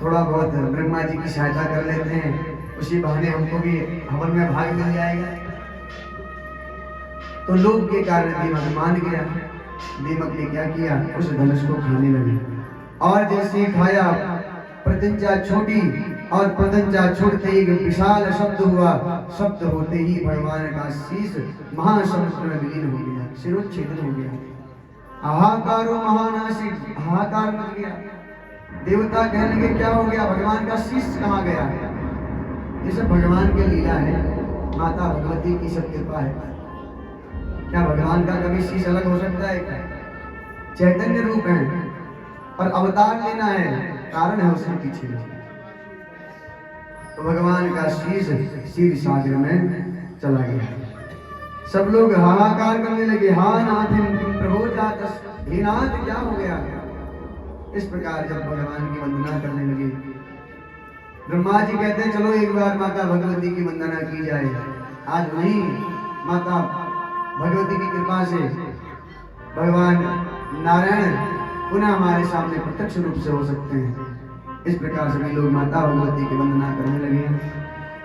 थोड़ा बहुत ब्रह्मा जी की सहायता कर लेते हैं, उसी बहाने हमको भी हवन में भाग मिल जाएगा। तो लोभ के कारण दीमक मान गया। दीमक ने क्या किया? उस धनुष को खाने लगे, और जैसे खाया, प्रत्यंचा छोटी, और प्रत्यंचा छोड़ते ही विशाल शब्द हुआ। शब्द होते ही भगवान का शीश महासमुद्र में विलीन हो गया, शिरोच्छेदन हो गया। हाहाकारो महानाशिक, हाहाकार मच गया। देवता कहने लगे क्या हो गया? भगवान का शीश कहाँ गया? ये सब भगवान की लीला है, माता भगवती की सब कृपा है। क्या भगवान का कभी शीश अलग हो सकता है? चैतन्य रूप है, और अवतार लेना है, कारण है उसके पीछे। तो भगवान का शीश क्षीर सागर में चला गया। सब लोग हाहाकार करने लगे, हा नाथ प्रभो जातस, हे नाथ क्या हो गया? इस प्रकार जब भगवान की वंदना करने लगे, ब्रह्मा जी कहते हैं चलो एक बार माता भगवती की वंदना की जाए। आज वहीं माता भगवती की कृपा से भगवान नारायण पुनः हमारे सामने प्रत्यक्ष रूप से हो सकते हैं। इस प्रकार सभी लोग माता भगवती की वंदना करने लगे।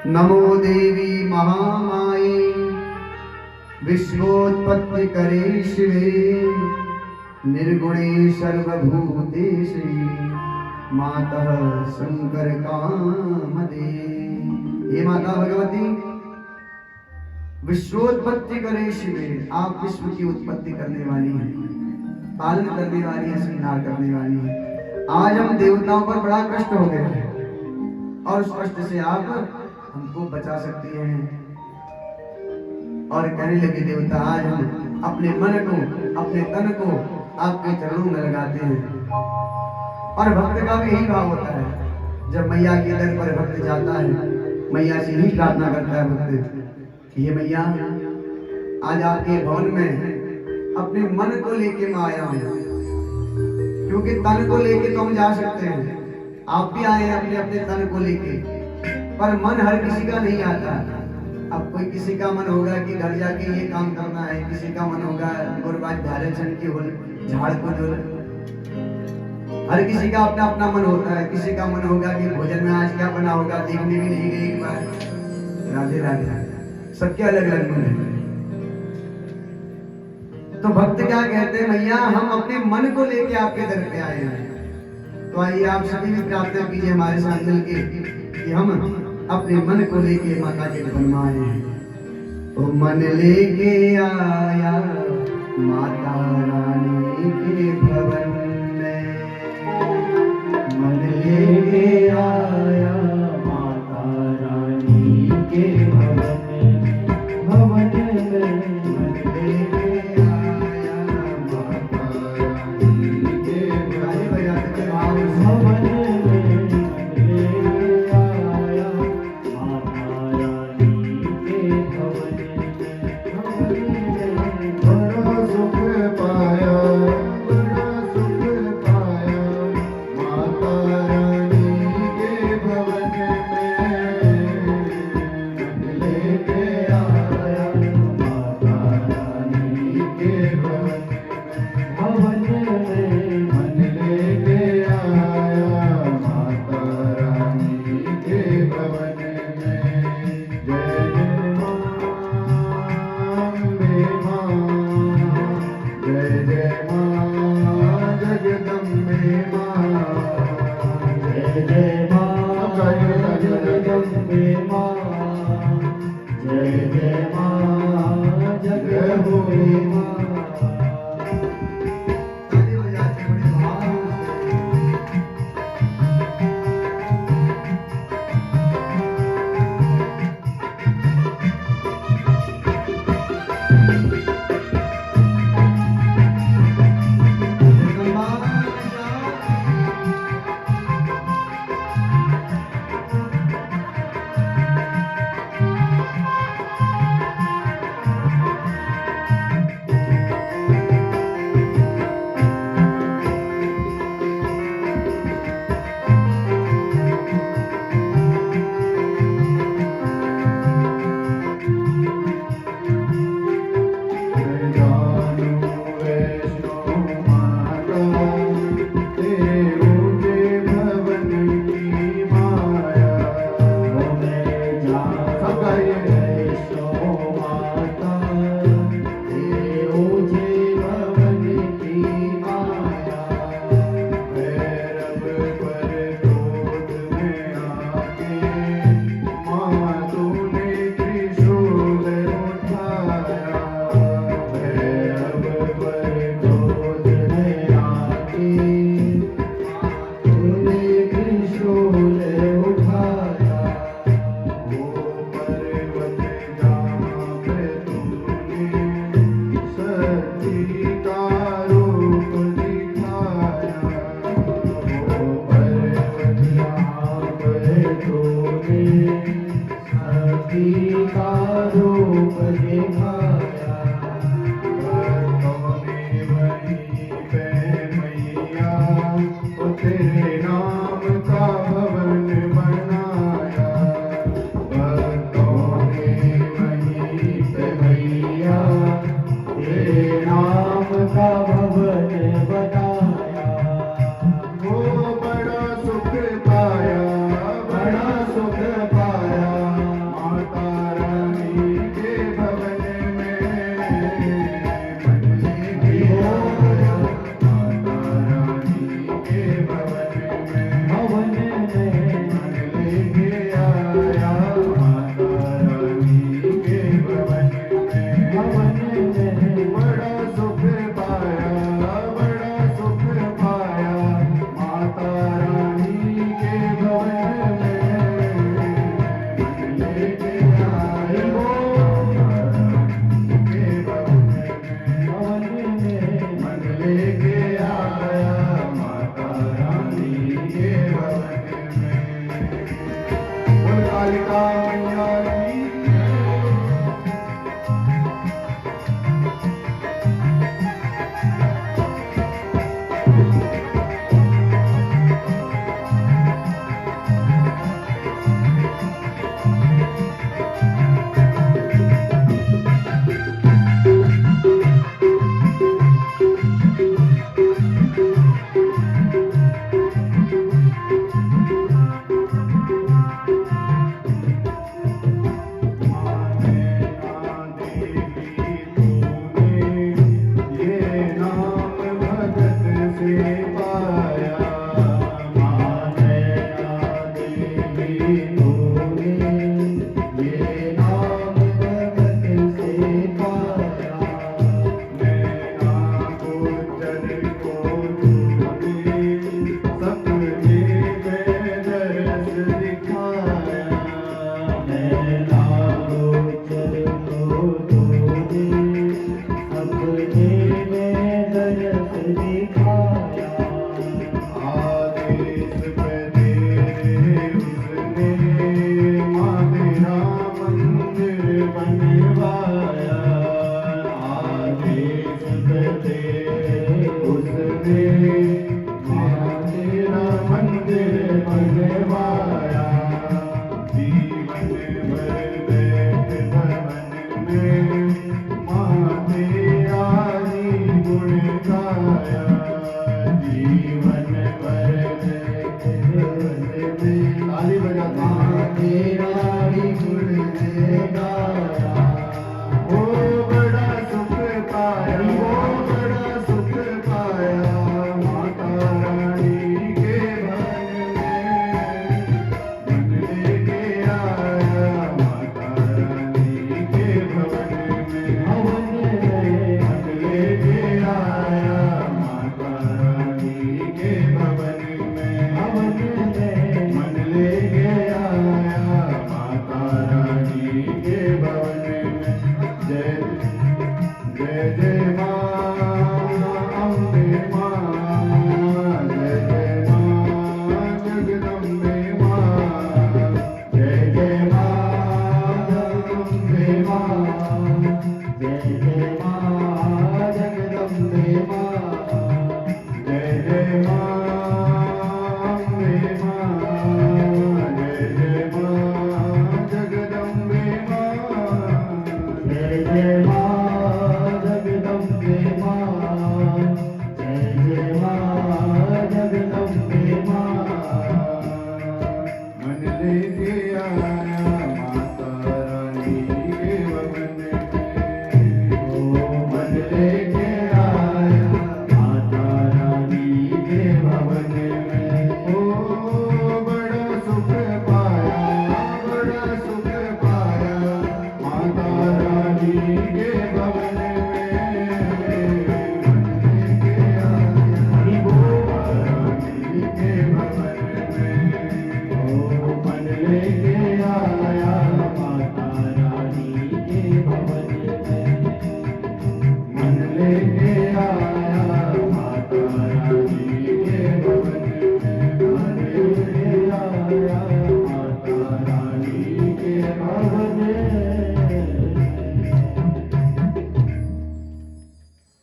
नमो देवी महामाई विश्वोत्पत्ति करे शिवे, निर्गुणे सर्वभूतेषु मातः शंकर कामदे। ये माता भगवती विश्वोत्पत्ति करे शिवे, आप विश्व की उत्पत्ति करने वाली हैं, पालन करने वाली है, श्रृंगार करने वाली है। आज हम देवताओं पर बड़ा कष्ट हो गया है और उस कष्ट से आप हमको बचा सकती हैं। और कहने लगे देवता, आज हम अपने मन को, अपने तन को आपके चरणों में लगाते हैं। और भक्त का भी यही भाव होता है, जब मैया के दर पर भक्त जाता है, मैया से ही प्रार्थना करता है भक्त कि ये मैया, आज आपके भवन में अपने मन को लेके मैं आया हूं, क्योंकि तन को लेके तो हम जा सकते हैं, आप भी आए हैं अपने अपने तन को लेके, पर मन हर किसी का नहीं आता। अब कोई किसी का मन होगा कि घर जाके ये काम करना है, किसी का मन होगा गुरबाज धारे छन की होल झाड़ को जो, हर किसी का अपना अपना मन होता है। किसी का मन होगा कि भोजन में आज क्या बना होगा, देखने भी नहीं गई एक बार। राधे राधे, सबके अलग अलग मन है। तो भक्त क्या कहते हैं, मैया हम अपने मन को लेके आपके दर पे आए हैं। तो आइए आप सभी भी प्रार्थना कीजिए हमारे साथ मिलके कि हम अपने मन को लेके माता के भवन में आए हैं। तो मन लेके आया माता रानी के भवन में, मन लेके आया माता रानी के भवन में, भवन में मन लेके आया माता रानी के गाने बजाते थे भाव से। भवन में लेके आया माता रानी के भवन में, बड़ा सुख पाया, बड़ा सुख पाया माता रानी के भवन में, लेके आया माता रानी के भवन में, भवन में मन लेके आया माता रानी के भवन में। जय जय मां अम्बे मां, जय जय मां जगदम्बे मां, जय जय मां जगदम्बे मां, जय जय मां जगदम्बे मां। ताली बजाते बड़े भाव से। कालिका मैया की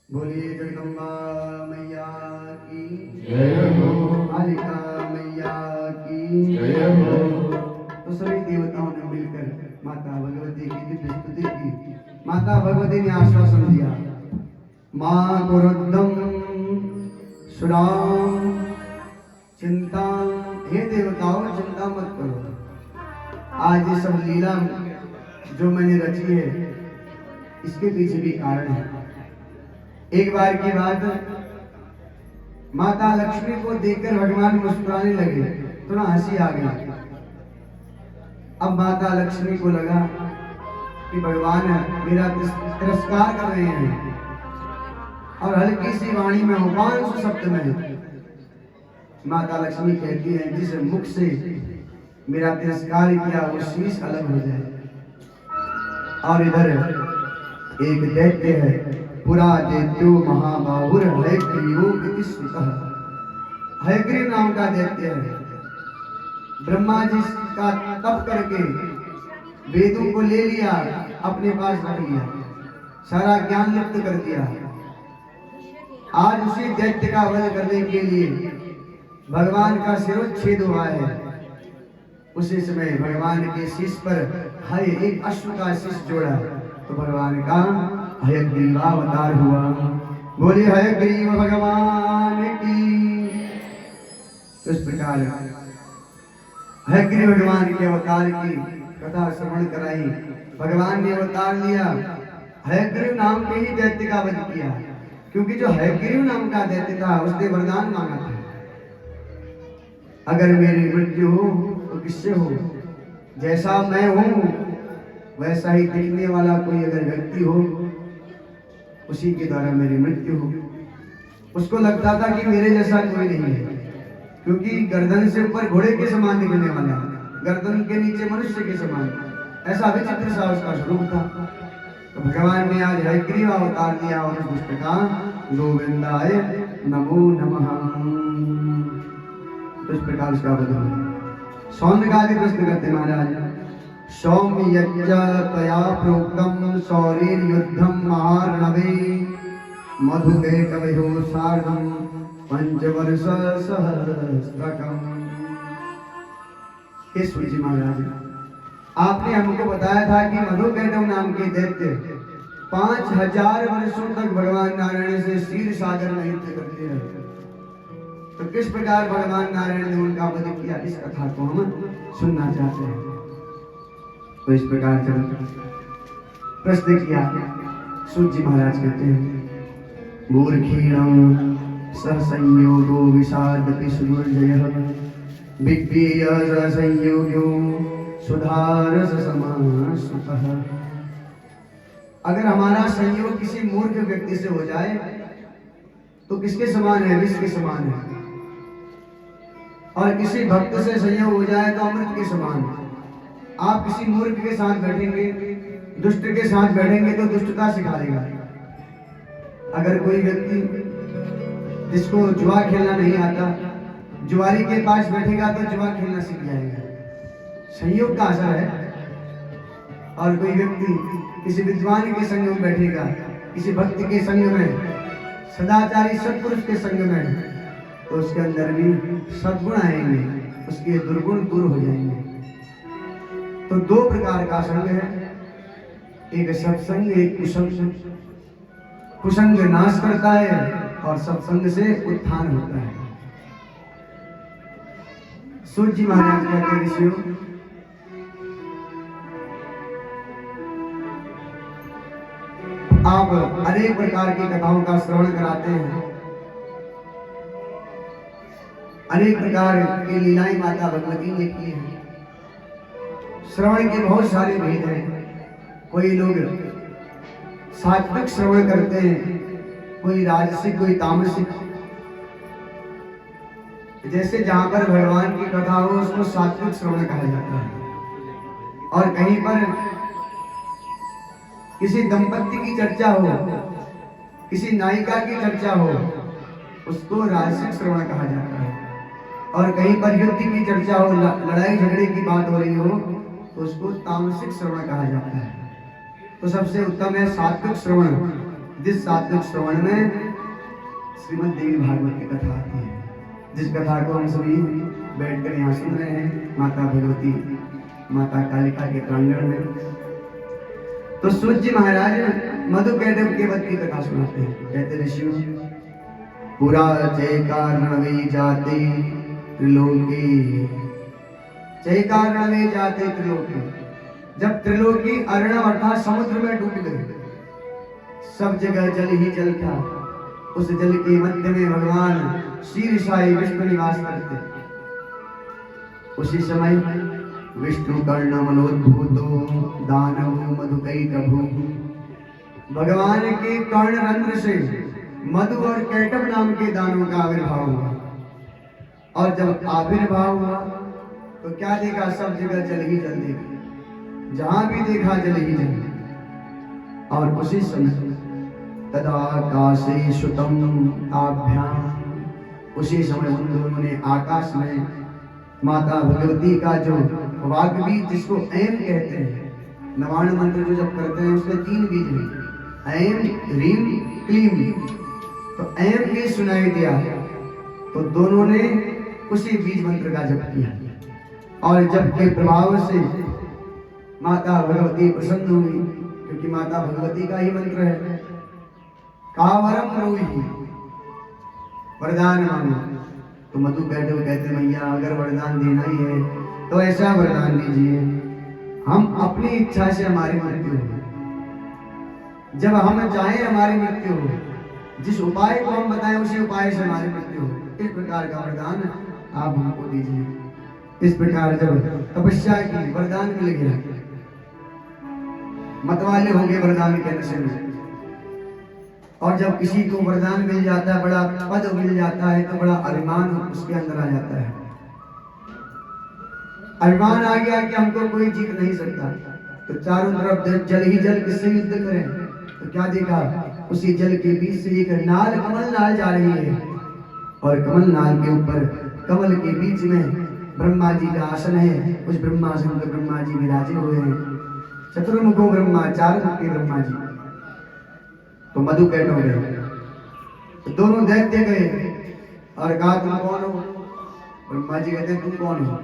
बोलिए जगदम्बा मैया की जय हो कालिका मैया की जय हो। तो सभी देवताओं ने मिलकर माता भगवती की दिव्य स्तुति की। माता भगवती ने आश्वासन दिया, मां कुरुद्धम सुराम चिंता, हे देवताओं चिंता मत करो। आज ये सब लीला जो मैंने रची है इसके पीछे भी कारण है। एक बार की बात, माता लक्ष्मी को देखकर भगवान मुस्कुराने लगे, थोड़ा हंसी आ गई। अब माता लक्ष्मी को लगा कि भगवान मेरा तिरस्कार कर रहे हैं और हल्की सी वाणी में उपांशु शब्द में माता लक्ष्मी कहती है, जिस मुख से मेरा तिरस्कार किया वो शीश अलग हो जाए। और इधर एक दैत्य है, पुरा दैत्यो महाबाहुर हयग्रीवो इति श्रुतः। हयग्रीव नाम का दैत्य है ब्रह्मा जी का तप करके वेदों को ले लिया, अपने पास रख लिया, सारा ज्ञान लुप्त कर दिया। आज उसी दैत्य का वध करने के लिए भगवान का शिरोच्छेद हुआ है। उसी समय भगवान के शीश पर हय एक अश्व का शीश जोड़ा तो भगवान का हयग्रीव अवतार हुआ। बोले हयग्रीव भगवान की। इस प्रकार हयग्रीव भगवान के अवतार की कथा श्रवण कराई। भगवान ने अवतार लिया, हयग्रीव नाम के ही दैत्य का वध किया, क्योंकि जो हयग्रीव नाम का दैत्य था उसने वरदान मांगा था, अगर मेरी मृत्यु हो तो किससे हो? जैसा मैं हूं वैसा ही दिखने वाला कोई अगर व्यक्ति हो, उसी के द्वारा मेरी मृत्यु हो। उसको लगता था कि मेरे जैसा कोई नहीं है, क्योंकि गर्दन से ऊपर घोड़े के समान दिखने वाला, गर्दन के नीचे मनुष्य के समान, ऐसा विचित्र सा उसका स्वरूप था। तो भगवान ने आज हयग्रीव अवतार दिया और उस दुष्ट का गोविंदाय नमो नमः, इस प्रकार उसका वध। सौंदर्य प्रश्न करते महाराज, सौम्य तया प्रोक्तम शौर्ययुद्धम महार्णवे मधुकैटवयो सार्धम पंचवर्ष सहस्रकम। हे सूर्य महाराज, आपने हमको बताया था कि मधुकैटव नाम के दैत्य 5000 वर्षों तक भगवान नारायण से क्षीर सागर में युद्ध करते रहे। तो किस प्रकार भगवान नारायण ने उनका वध किया, इस कथा को हम सुनना चाहते हैं। तो इस प्रकार प्रश्न किया। सूर्य महाराज कहते हैं, मूर्खीणं सहसंयोगो विषादपि सुदुर्जयः विज्ञेय सहसंयोगो सुधारस समासुतः। अगर हमारा संयोग किसी मूर्ख व्यक्ति से हो जाए तो किसके समान है? विष के समान है। और किसी भक्त से संयोग हो जाए तो अमृत के समान है। आप किसी मूर्ख के साथ बैठेंगे, दुष्ट के साथ बैठेंगे तो दुष्टता सिखा देगा। अगर कोई व्यक्ति जिसको जुआ खेलना नहीं आता, जुआरी के पास बैठेगा तो जुआ खेलना सीख जाएगा, संयोग का असर है। और कोई व्यक्ति किसी विद्वान के संग में बैठेगा, किसी भक्त के संग में, सदाचारी सत्पुरुष के संग में, तो उसके अंदर भी सद्गुण आएंगे, उसके दुर्गुण दूर हो जाएंगे। तो दो प्रकार का संग है, एक सत्संग, एक कुसंग। कुसंग नाश करता है और सत्संग से उत्थान होता है। सूर्य महाराज कहते हैं, ऋषियों आप अनेक प्रकार की कथाओं का श्रवण कराते हैं, अनेक प्रकार की लीलाएं माता भगवती ने की हैं। श्रवण के बहुत सारे भेद हैं। कोई लोग सात्विक श्रवण करते हैं, कोई राजसिक, कोई तामसिक। जैसे जहां पर भगवान की कथा हो उसको सात्विक श्रवण कहा जाता है, और कहीं पर किसी दंपत्ति की चर्चा हो, किसी नायिका की चर्चा हो, उसको राजसिक श्रवण कहा जाता है। और कहीं पर युद्ध की चर्चा हो, लड़ाई झगड़े की बात हो रही हो, तो उसको तामसिक श्रवण कहा जाता है। तो सबसे उत्तम है सात्विक श्रवण, जिस सात्विक श्रवण में श्रीमद् देवी भागवत की कथा आती है, जिस कथा को हम सभी बैठकर यहाँ सुन रहे हैं, माता भगवती, माता कालिका के प्रांगण में। तो सूर्य महाराज मधुकैटव के वध की कथा सुनाते हैं। कहते ऋषियों, पुरा जयकारणवे जाते त्रिलोकी, जयकारणवे जाते त्रिलोकी। जब त्रिलोकी अर्णव अर्थात समुद्र में डूब गए, सब जगह जल ही जल था, उस जल के मध्य में भगवान श्री साई विष्णु निवास करते। उसी समय विष्णु कर्ण मनोद्भूतो दानव मधुकैटभू। भगवान के कर्ण रंध्र से मधु और कैटभ नाम के दानों का आविर्भाव हुआ। और जब आविर्भाव हुआ तो क्या देखा? सब जगह जल ही जल देखा, जहां भी देखा जल ही जल। और उसी समय तदाकाशे शुतम ताभ्याम, उसी समय उन दोनों ने आकाश में माता भगवती का जो वाग् बीज जिसको ऐम कहते हैं, नवाण मंत्र जो जब करते हैं उसमें 3 बीज हैं, ऐम ह्रीम क्लीम। तो ऐम भी सुनाई दिया तो दोनों ने उसी बीज मंत्र का जप किया और जप के प्रभाव से माता भगवती प्रसन्न हुई, क्योंकि माता भगवती का ही मंत्र है। कावरम रोही, वरदान मांगो। तो मधु कैटव कहते मैया अगर वरदान देना ही है तो ऐसा वरदान दीजिए हम अपनी इच्छा से हमारी मृत्यु हो, जब हम चाहें हमारी मृत्यु हो, जिस उपाय को हम बताएं उसी उपाय से हमारी मृत्यु हो, इस प्रकार का वरदान आप हमको दीजिए। इस प्रकार जब तपस्या की वरदान मिल गया, मतवाले हो गए वरदान के नशे में। और जब किसी को वरदान मिल जाता है, बड़ा पद मिल जाता है, तो बड़ा अभिमान उसके अंदर आ जाता है। अभिमान आ गया कि हमको कोई जीत नहीं सकता, तो चारों तरफ जल ही जल, किससे युद्ध करें? तो क्या देखा, उसी जल के बीच से एक नाल, कमल नाल जा रही है और कमल नाल के ऊपर कमल के बीच में ब्रह्मा जी का आसन है। उस ब्रह्मासन पर ब्रह्मा जी विराजे हुए हैं, चतुर्मुखो ब्रह्मा, 4 मुख के ब्रह्मा जी। तो मधु कैटव गए, तो दोनों दैत्य गए और कहा तुम कौन हो? ब्रह्मा जी कहते हैं तुम कौन हो?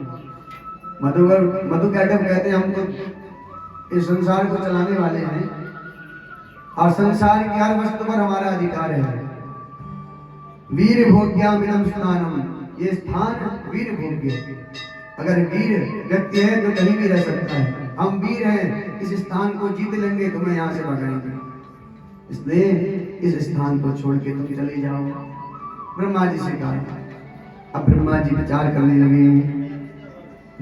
मधु कैटव कहते हैं हम तो इस संसार को चलाने वाले हैं और संसार की हर वस्तु पर हमारा अधिकार है। वीर भोग्यामिनम स्नानम, ये स्थान वीर भोग्य, अगर वीर व्यक्ति है तो कहीं भी रह सकता है। हम वीर हैं, इस स्थान को जीत लेंगे, तुम्हें यहाँ से भगाएंगे, इसलिए इस स्थान को छोड़ के तुम चले जाओ। ब्रह्मा जी से कहा। अब ब्रह्मा जी विचार करने लगे,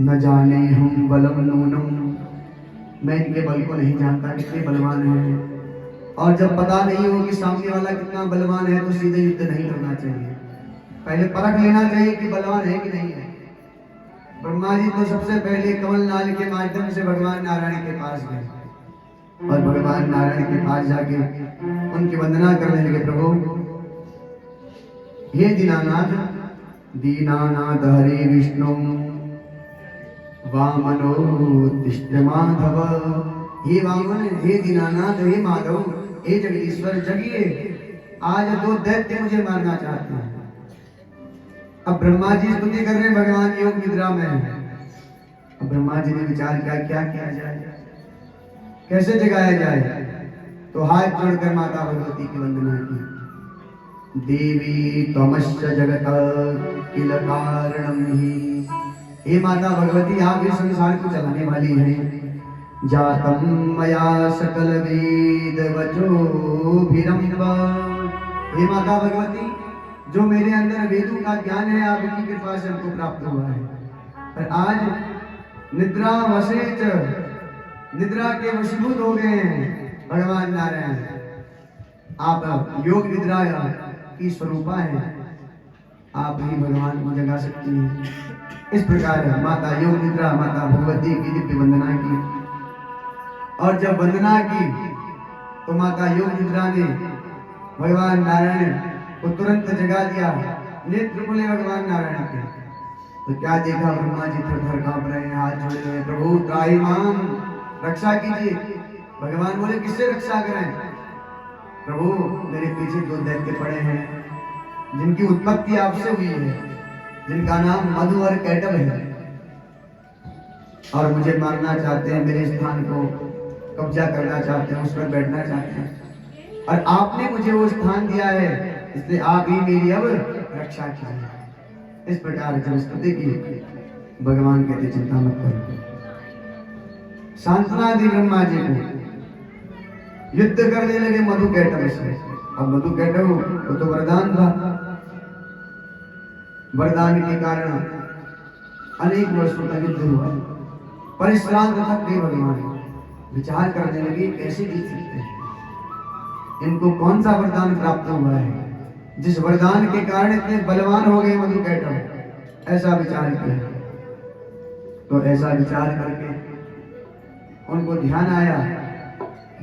न जाने हम बलम नूनम, मैं इनके बल को नहीं जानता कितने बलवान हैं, और जब पता नहीं हो कि सामने वाला कितना बलवान है तो सीधे युद्ध नहीं करना चाहिए, पहले परख लेना चाहिए कि बलवान है कि नहीं है। ब्रह्मा जी तो सबसे पहले कमल नाल के माध्यम से भगवान नारायण के पास गए और भगवान नारायण के पास जाके उनकी वंदना करने लगे। प्रभु हे दीनानाथ, दीनानाथ हरे विष्णु वामनो तिष्ठ माधव। हे वामन, हे दीनानाथ, हे माधव, हे जगदीश्वर, जगिए, आज 2 दैत्य मुझे मारना चाहते हैं। अब ब्रह्मा जी स्तुति कर रहे हैं, भगवान योग निद्रा में है। अब ब्रह्मा जी ने विचार किया क्या किया जाए, कैसे जगाया जाए, तो हाथ जोड़कर माता भगवती की वंदना की। देवी त्वमश्च जगत किल कारणम ही, हे माता भगवती आप इस संसार को चलाने वाली हैं। जातम मया सकल वेद वचोभिरम्भ, हे माता भगवती जो मेरे अंदर वेदों का ज्ञान है आपकी कृपा से हमको प्राप्त हुआ है, पर आज निद्रा वशेच, निद्रा के वशीभूत हो गए हैं भगवान नारायण। आप योग निद्रा की स्वरूपा है, आप ही भगवान को जगा सकती हैं। इस प्रकार माता योग निद्रा माता भगवती की दिव्य वंदना की, और जब वंदना की तो माता योग निद्रा ने भगवान नारायण को तुरंत जगा दिया। नेत्र खुले भगवान नारायण के, तो क्या देखा, ब्रह्मा जी थर-थर कांप रहे हैं, हाथ जोड़े हुए, प्रभु त्राहिमाम, रक्षा कीजिए। भगवान बोले किससे रक्षा करें? प्रभु मेरे पीछे 2 दैत्य पड़े हैं जिनकी उत्पत्ति आपसे हुई है, जिनका नाम मधु और कैटव है, और मुझे मारना चाहते हैं, मेरे स्थान को कब्जा करना चाहते हैं, उस पर बैठना चाहते हैं, और आपने मुझे वो स्थान दिया है, इसलिए आप ही मेरी अब रक्षा कीजिए। इस प्रकार जब स्तुति की, भगवान कहते चिंता मत करो, सांत्वना दी ब्रह्मा जी को, युद्ध करने लगे मधु कैटव से। अब मधु कैटव वो तो वरदान था, वरदान के कारण अनेक वर्षों तक युद्ध हुआ, परिश्रांत थक गए भगवान, विचार करने लगे कैसे जीत सकते हैं, इनको कौन सा वरदान प्राप्त हुआ है जिस वरदान के कारण इतने बलवान हो गए मधु कैटव। ऐसा विचार किया, तो ऐसा विचार करके उनको ध्यान आया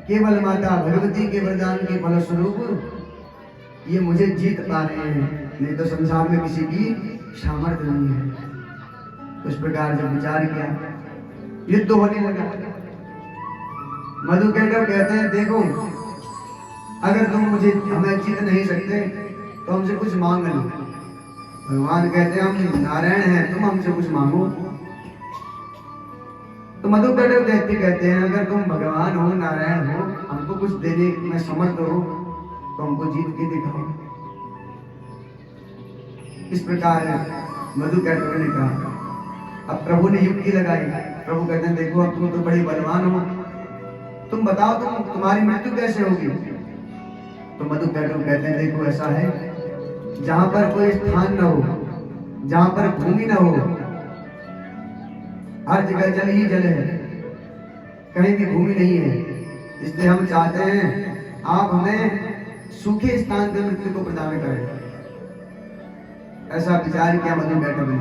केवल माता भगवती के वरदान के फलस्वरूप ये मुझे जीत पा रहे हैं, नहीं तो संसार में किसी की सामर्थ्य नहीं है। इस प्रकार जब विचार किया, युद्ध होने लगा। मधुकैटभ कहते हैं देखो, अगर तुम मुझे हमें जीत नहीं सकते तो हमसे कुछ मांग लो। भगवान कहते हैं हम नारायण हैं, तुम हमसे कुछ मांगो। तो मधुकैटभ दैत्य कहते हैं अगर तुम भगवान हो, नारायण हो, हमको कुछ देने में समर्थ हो तो हमको जीत के दिखाओ। इस प्रकार मधुकैटभ ने कहा। अब प्रभु ने युक्ति लगाई। प्रभु कहते हैं देखो, अब तुम तो बड़े बलवान हो, तुम बताओ तुम्हारी मृत्यु कैसे होगी। तो मधुकैटभ कहते हैं देखो, ऐसा है जहां पर कोई स्थान न हो, जहां पर भूमि न हो, हर जगह जल ही जल है, कहीं भी भूमि नहीं है। इसलिए हम चाहते हैं आप हमें सूखे स्थान पर मृत्यु को प्रदान करें। ऐसा विचार किया मधुकैटभ ने।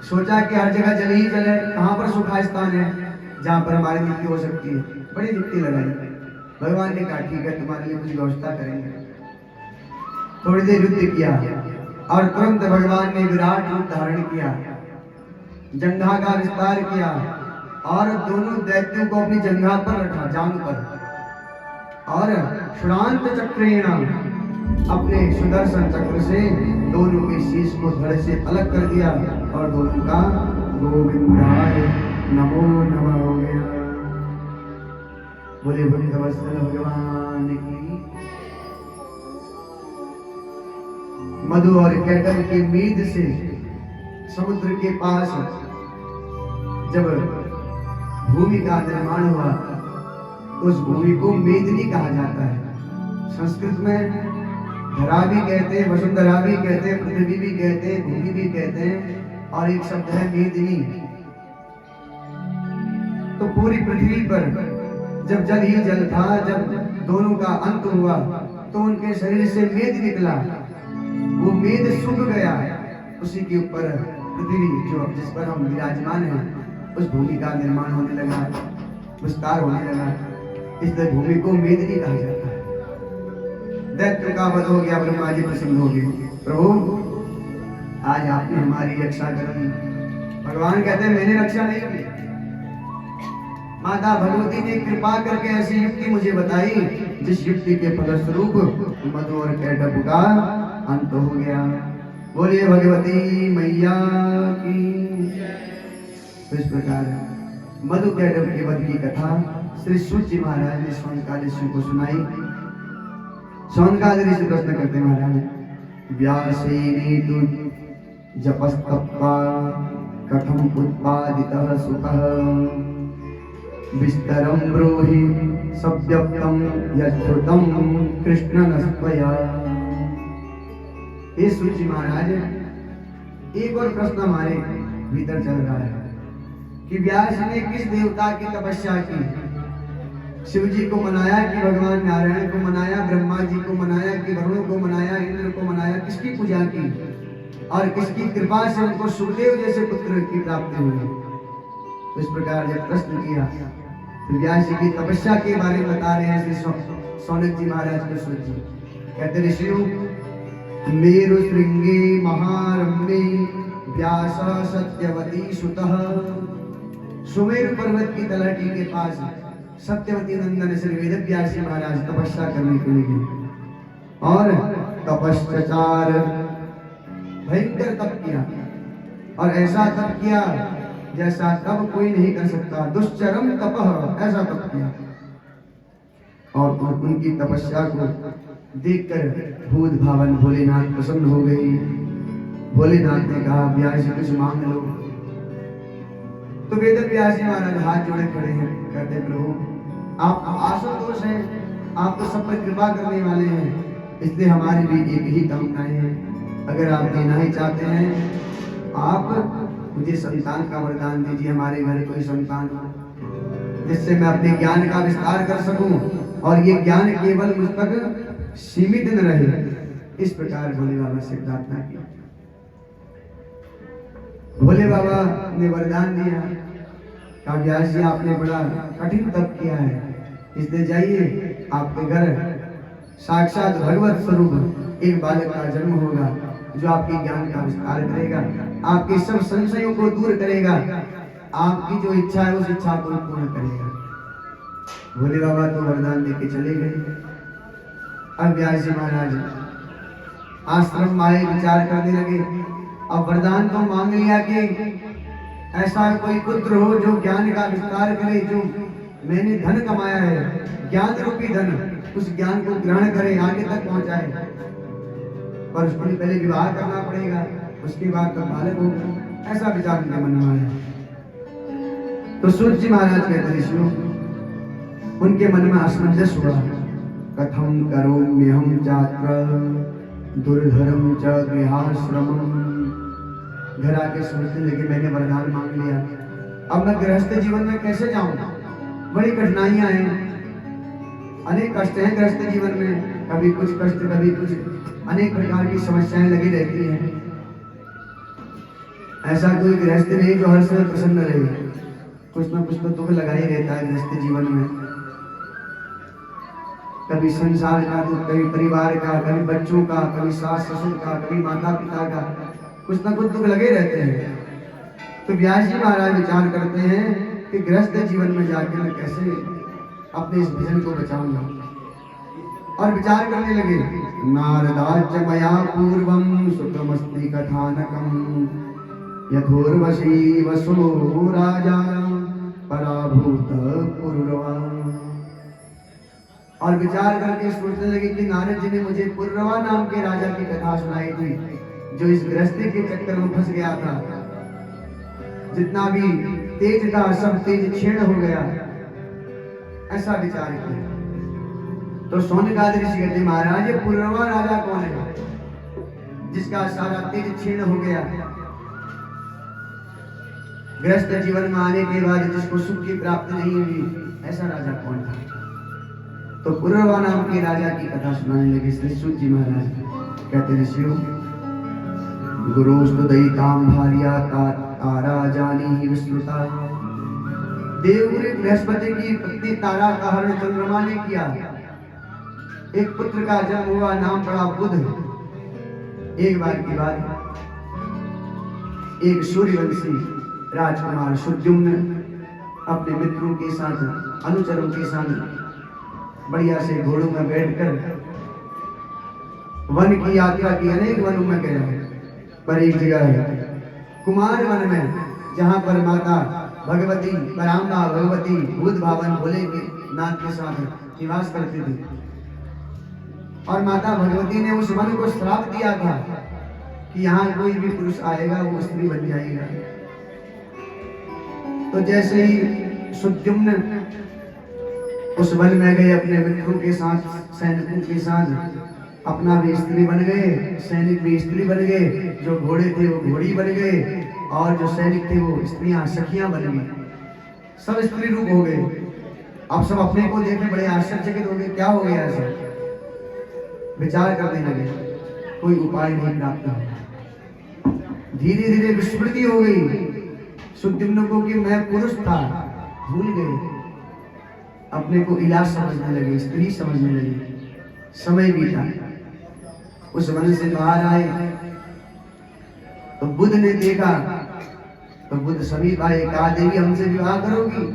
सोचा कि हर जगह जल ही जल है, कहां पर सूखा स्थान है जहां पर हमारी मृत्यु हो सकती है। बड़ी युक्ति लगाई। भगवान ने कहा ठीक है, तुम्हारे लिए कुछ व्यवस्था करेंगे। थोड़ी देर युद्ध किया और तुरंत भगवान ने विराट रूप धारण किया, जंघा का विस्तार किया और दोनों दैत्यों को अपनी जंघा पर रखा, जांग पर, और क्षुरांत चक्रेण अपने सुदर्शन चक्र से दोनों के शीश को धड़ से अलग कर दिया और दोनों का गोविंदाय नमो नमः हो गया। बोले भक्तवत्सल भगवान की। मधु और कैटभ के मीद से समुद्र के पास जब भूमि का निर्माण हुआ, उस भूमि को मेदिनी कहा जाता है। संस्कृत में धरा भी कहते हैं, वसुंधरा भी कहते हैं, पृथ्वी भी कहते हैं, भूमि भी कहते हैं, और एक शब्द है मेदिनी। तो पूरी पृथ्वी पर जब जल ही जल था, जब दोनों का अंत हुआ तो उनके शरीर से मेद निकला, वो मेद सूख गया। उसी के ऊपर पृथ्वी जो जिस पर हम विराजमान हैं, उस भूमि का निर्माण होने लगा, विस्तार होने लगा। इसलिए भूमि को मेदिनी कहा जाता है। दैत्य का वध हो गया, ब्रह्मा जी प्रसन्न हो गए। प्रभु आज आपने हमारी रक्षा कर दी। भगवान कहते हैं मैंने रक्षा नहीं की, माता भगवती ने कृपा करके ऐसी युक्ति मुझे बताई जिस युक्ति के फलस्वरूप मधु और कैटभ का अंत हो गया। बोलिए भगवती मैया की। तो इस प्रकार मधु कैटभ के वध की कथा श्री सूत जी महाराज ने शौनकादि ऋषि को सुनाई। शौनकादि ऋषि प्रश्न करते महाराज, व्यासेने तु जपस्तप्त्वा कथम उत्पादितः सुखः विस्तरं ब्रूहि सव्यक्तं यच्छ्रुतं कृष्णनस्त्वया। हे सूत जी महाराज, एक और प्रश्न हमारे भीतर चल रहा है कि व्यास ने किस देवता की तपस्या की। शिव जी को मनाया कि भगवान नारायण को मनाया, ब्रह्मा जी को मनाया कि वरुण को मनाया, इंद्र को मनाया, किसकी पूजा की और किसकी कृपा से उनको सुखदेव जैसे पुत्र की प्राप्ति हुई। इस प्रकार जब प्रश्न किया तो व्यास जी की तपस्या के बारे में बता रहे हैं श्री सौनक जी महाराज के सूत जी। कहते ऋषियों, मेरु श्रृंगे महारम्ये व्यास सत्यवती सुतः। सुमेरु पर्वत की तलहटी के पास सत्यवती नंदन श्री वेद व्यास जी महाराज तपस्या करने के लिए गए और तपस्चार भयंकर तप किया, और ऐसा तप किया जैसा तप कोई नहीं कर सकता। दुश्चरम तपः, ऐसा तप किया। और उनकी तपस्या को देखकर भूत भावन भोलेनाथ प्रसन्न हो गई। भोलेनाथ ने कहा व्यास जी कुछ मांग लो। तो वेद व्यास जी महाराज हाथ जोड़े खड़े हैं, कहते प्रभु आप आशुतोष हैं, आप तो सब पर कृपा करने वाले हैं, इसलिए हमारे लिए एक ही कामनाएं हैं। अगर आप देना ही चाहते हैं, आप मुझे संतान का वरदान दीजिए, हमारे घर कोई संतान हो जिससे मैं अपने ज्ञान का विस्तार कर सकूं और ये ज्ञान केवल मुझ तक सीमित न रहे। इस प्रकार भोले बाबा से प्रार्थना की। भोले बाबा ने वरदान दिया, कहा व्यास जी आपने बड़ा कठिन तप किया है, इसलिए जाइए आपके घर साक्षात भगवत स्वरूप एक बालक का जन्म होगा जो आपके ज्ञान का विस्तार करेगा, आपके सब संशयों को दूर करेगा, आपकी जो इच्छा है उस इच्छा को पूर्ण करेगा। भोले बाबा तो वरदान देके चले गए। अब व्यास जी महाराज आश्रम में आए, विचार करने लगे। अब वरदान तो मांग लिया कि ऐसा कोई पुत्र हो जो ज्ञान का विस्तार करे, जो मैंने धन कमाया है, ज्ञान रूपी धन, उस ज्ञान को ग्रहण करे, आगे तक पहुंचाए। पर उसके लिए पहले विवाह करना पड़ेगा, उसके बाद तो बालक हो, ऐसा विचार उनके मन में आया। तो सूर्य जी महाराज कहते ऋषियों, उनके मन में असमंजस हुआ। कथम करोम्यहं चात्र दुर्धरम च गृहाश्रमम्। घर आके सोचने लगे मैंने वरदान मांग लिया, अब मैं गृहस्थ जीवन में कैसे जाऊं? बड़ी कठिनाइयां हैं, अनेक कष्ट हैं गृहस्थ जीवन में, कभी कुछ कष्ट कभी कुछ, अनेक प्रकार की समस्याएं लगी रहती हैं। ऐसा कोई गृहस्थ नहीं जो हर समय प्रसन्न रहे, कुछ ना कुछ तो दुख लगा ही रहता है गृहस्थ जीवन में। कभी संसार का दुख, कभी परिवार का, कभी बच्चों का, कभी सास ससुर का, कभी माता पिता का, कुछ ना कुछ दुख लगे रहते हैं। तो व्यास जी महाराज विचार करते हैं कि गृहस्थ जीवन में जाकर मैं कैसे अपने इस विजन को बचाऊंगा, और विचार करने लगे। नारदाच मया पूर्वम सुखमस्ति कथानकम यथोर्वशी वसो राजा पराभूत पुरुरवा। और विचार करके सोचने लगे कि नारद जी ने मुझे पुरुरवा नाम के राजा की कथा सुनाई थी, जो इस गृहस्थी के चक्कर में फंस गया था। जितना भी तेज था सब तेज क्षीण हो गया, ऐसा विचार किया। तो सोनकाद ऋषि कहते महाराज ये पुरुरवा राजा कौन है जिसका सारा तेज क्षीण हो गया? गृहस्थ जीवन में आने के बाद जिसको सुख की प्राप्ति नहीं हुई, ऐसा राजा कौन था? तो पुरुरवा नाम के राजा की कथा सुनाने लगे श्री सूत जी महाराज। कहते ऋषियों, गुरुस्तु दयिताम भार्या तारा जानी विस्मृता। देवगुरु बृहस्पति की पत्नी तारा का हरण चंद्रमा ने किया। एक पुत्र का जन्म हुआ, नाम पड़ा बुध। एक बार की बात, एक सूर्यवंशी राजकुमार सुद्युम्न अपने मित्रों के साथ, अनुचरों के साथ बढ़िया से घोड़ों में बैठकर वन की यात्रा की। अनेक वनों में गया, पर एक जगह है कुमार वन में, जहां पर माता भगवती पराम्बा भगवती भूत भावन भोले के नाथ के साथ निवास करती थी। और माता भगवती ने उस वन को श्राप दिया था कि यहाँ कोई भी पुरुष आएगा वो स्त्री बन जाएगा। तो जैसे ही सुद्युम्न उस वन में गए अपने मित्रों के साथ, सैनिकों के साथ, अपना भी स्त्री बन गए, सैनिक भी स्त्री बन गए, जो घोड़े थे वो घोड़ी बन गए, और जो सैनिक थे वो स्त्रियां सखियां बन गई। सब स्त्री रूप हो गए। अब सब अपने को देखे बड़े आश्चर्यचकित हो गए, क्या हो गया ऐसा? विचार करने लगे, कोई उपाय नहीं प्राप्त हुआ। धीरे धीरे विस्मृति हो गई सुद्युम्न को कि मैं पुरुष था, भूल गए, अपने को इलाज समझने लगे, स्त्री समझने लगे। समय बीता, उस वन से बाहर आए तो बुध ने देखा, तो बुध समीप आए, कहा देवी हमसे विवाह करोगी?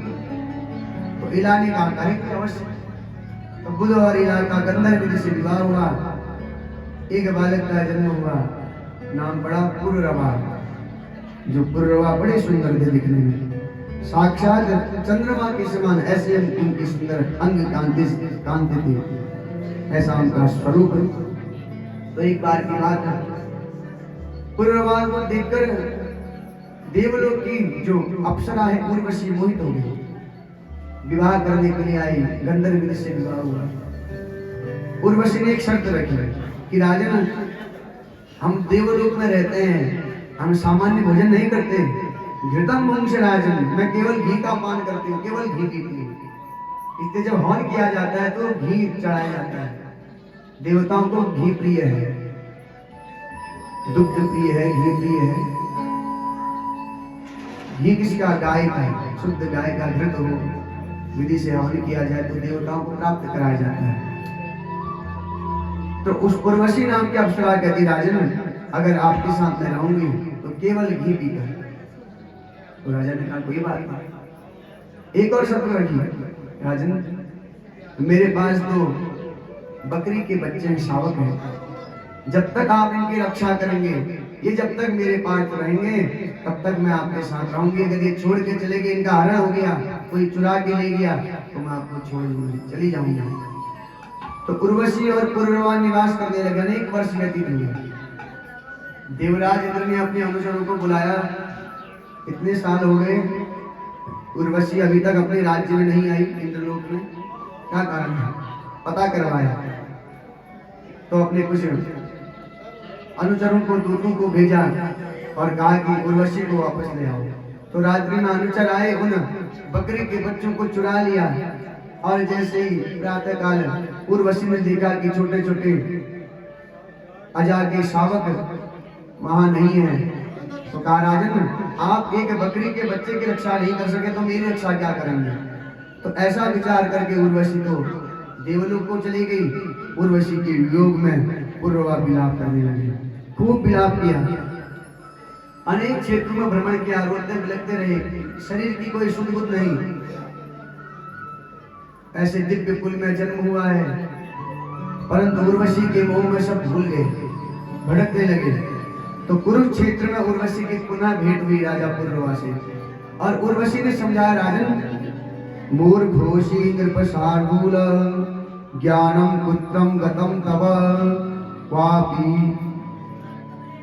तो इला ने कहा करेंगे अवश्य। तो बुध और इला का गंधर्व से विवाह हुआ। एक बालक का जन्म हुआ, नाम पड़ा पुरुरवा। जो पुरुरवा बड़े सुंदर थे दिखने में, साक्षात चंद्रमा के समान, ऐसे उनकी सुंदर अंग कांति थी, ऐसा उनका स्वरूप। तो एक बार की बात है, पुरुरवा को देखकर देवलोक की जो अप्सरा है उर्वशी मोहित हो गई, विवाह करने के लिए आई। गंधर्व से विवाह हुआ। उर्वशी ने एक शर्त रखी कि राजन, हम देवलोक में रहते हैं, हम सामान्य भोजन नहीं करते, घृतम वंश राजन, मैं केवल घी का पान करती हूँ, केवल घी पीती हूँ। इसलिए जब हवन किया जाता है तो घी चढ़ाया जाता है। देवताओं को घी प्रिय है, दुग्ध प्रिय है, घी प्रिय है। घी किसका? गाय का, शुद्ध गाय का घृत हो, विधि से हवन किया जाए तो देवताओं को प्राप्त कराया जाता है। तो उस उर्वशी नाम की अप्सरा कहती, राजन अगर आपके साथ मैं रहूंगी तो केवल घी पीकर। तो राजा ने कहा कोई बात नहीं, एक और शर्त रखी। राजन, मेरे पास तो बकरी के बच्चे हैं, शावक हैं, जब तक आप इनकी रक्षा करेंगे, ये जब तक मेरे पास रहेंगे तब तक मैं आपके साथ रहूंगी। अगर ये छोड़ के चले गए, इनका हरण हो गया, कोई चुरा के ले गया, तो मैं आपको छोड़ दूंगी, चली जाऊंगी। तो उर्वशी और पुरवा निवास करने लगे। अनेक वर्ष व्यतीत हुए। देवराज इंद्र ने अपने अनुचरों को बुलाया। इतने साल हो गए, उर्वशी अभी तक अपने राज्य में नहीं आई, इंद्रलोक में। क्या कारण है? पता करवाया। तो अपने कुछ अनुचरों को, दूतों को भेजा और कहा कि उर्वशी को वापस ले आओ। तो रात्रि में अनुचर आए, उन बकरी के बच्चों को चुरा लिया। और जैसे ही प्रातः काल उर्वशी ने देखा कि छोटे छोटे अजा के शावक वहां नहीं है, तो कहा राजन, आप एक बकरी के बच्चे की रक्षा नहीं कर सके तो मेरी रक्षा क्या करेंगे? तो ऐसा विचार करके उर्वशी तो देवलोक को चली गई। उर्वशी के वियोग में पुरवा विलाप करने लगी, खूब विलाप किया, अनेक क्षेत्रों में भ्रमण किया, रोते बिलखते रहे, शरीर की कोई सुध बुध नहीं। ऐसे दिव्य कुल में जन्म हुआ है, परंतु उर्वशी के मोह में सब भूल गए, भटकने लगे। तो कुरुक्षेत्र में उर्वशी की पुनः भेंट हुई राजा पुरवा से। और उर्वशी ने समझाया, राजन, मूर्खोषि नृपशार्दूल ज्ञानम पुत्रम गतम तव क्वापि।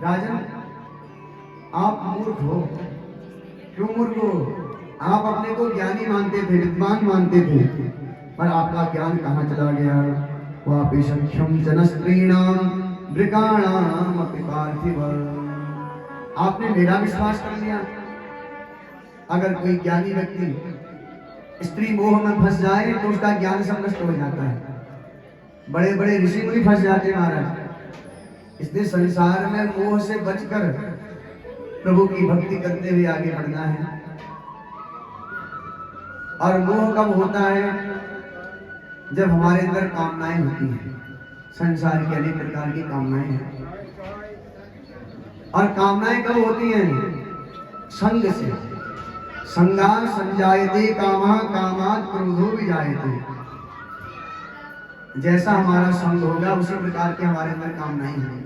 राजन, आप मूर्ख हो। क्यों मूर्ख हो? आप अपने को ज्ञानी मानते थे, विद्वान मानते थे, पर आपका ज्ञान कहाँ चला गया? क्वापि सख्यम जनस्त्रीणाम वृकाणाम अपि पार्थिव। आपने मेरा विश्वास कर लिया। अगर कोई ज्ञानी व्यक्ति स्त्री मोह में फंस जाए तो उसका ज्ञान सब नष्ट हो जाता है। बड़े बड़े ऋषि मुनि फंस जाते हैं महाराज। इसलिए संसार में मोह से बचकर प्रभु की भक्ति करते हुए आगे बढ़ना है। और मोह कब होता है? जब हमारे अंदर कामनाएं होती हैं, संसार की अनेक प्रकार की कामनाएं हैं। और कामनाएं कब होती हैं? संग से। संगा संजायते कामा कामात् क्रोधो विजायते। जैसा हमारा संग होगा उसी प्रकार के हमारे अंदर कामनाएं होंगी।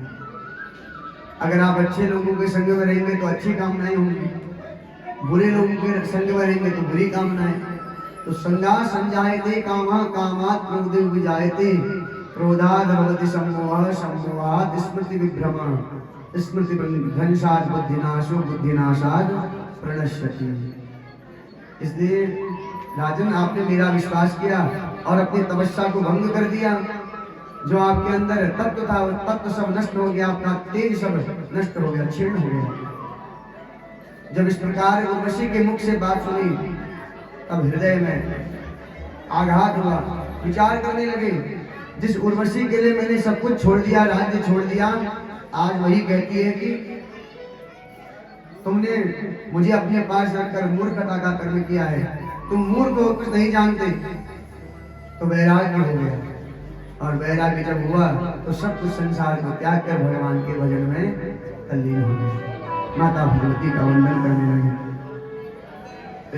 अगर आप अच्छे लोगों के संग में रहेंगे तो अच्छी कामनाएं होंगी, बुरे लोगों के संग में रहेंगे तो बुरी कामनाएं। तो संगा संजायते कामा कामात् क्रोधो विजायते। क्रोधाद् भवति सम्मोहः सम्मोहात् स्मृति विभ्रमः स्मृति भ्रंशात् बुद्धिनाशो बुद्धिनाशात् प्रणश्यति। इसलिए राजन, आपने मेरा विश्वास किया और अपनी तपस्या को भंग कर दिया। जो आपके अंदर तत्व था वो तत्व सब नष्ट हो गया, आपका तेज सब नष्ट हो गया, क्षीण हो गया। जब इस प्रकार उर्वशी के मुख से बात सुनी तब हृदय में आघात हुआ। विचार करने लगे, जिस उर्वशी के लिए मैंने सब कुछ छोड़ दिया, राज्य छोड़ दिया, आज वही कहती है कि तुमने मुझे अपने पास रखकर मूर्खता का कर्म किया है, तुम मूर्ख हो, कुछ नहीं जानते। तो वैराग्य हो गया। और वैराग्य जब हुआ तो सब कुछ संसार को त्याग कर भगवान के भजन में तल्लीन हो गए, माता भगवती का वंदन करने लगे।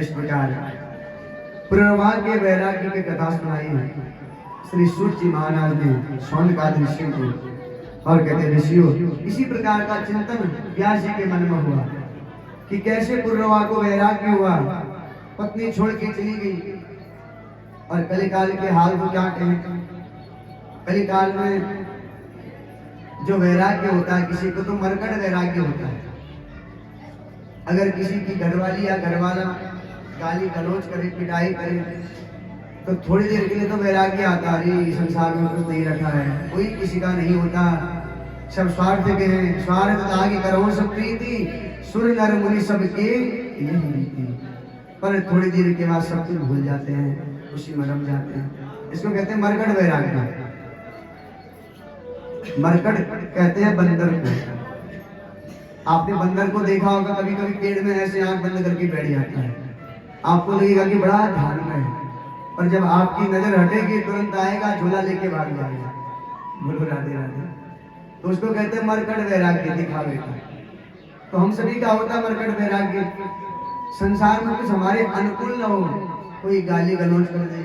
इस प्रकार पुरवा के वैराग्य की कथा सुनाई है श्री सूत जी महाराज ने शौनकादि ऋषियों को। और कहते ऋषियों, इसी प्रकार का चिंतन व्यास जी के मन में हुआ कि कैसे पुरवा को वैराग्य हुआ, पत्नी छोड़ के चली गई। और कलिकाल के हाल को क्या कहें? कलिकाल में जो वैराग्य होता है, किसी को तो मरकट वैराग्य होता है। अगर किसी की घरवाली या घरवाला गाली गलौज करे, पिटाई करे, तो थोड़ी देर के लिए तो वैराग्य आता है, संसार में कुछ नहीं रखा है, कोई किसी का नहीं होता, सब स्वार्थ के हैं। स्वार्थ लागे करो सब प्रीति, सुर नर मुनि सबके यही रीति। पर थोड़ी देर के बाद सब कुछ भूल जाते हैं, उसी में रम जाते हैं। इसको कहते हैं मरकट वैराग्य। मरकट कहते हैं बंदर को। आपने बंदर को देखा होगा, कभी कभी पेड़ में ऐसे आंख बंद करके बैठ जाता है, आपको लगेगा कि बड़ा ध्यान में है, पर जब आपकी नजर हटेगी तुरंत आएगा, झोला लेके भाग जाएगा। बोलो राधे राधे। तो उसको कहते हैं मरकट वैराग्य, दिखावे का। तो हम सभी का होता है मरकट वैराग्य, संसार में कुछ हमारे अनुकूल न हो, कोई गाली गलौज कर दे,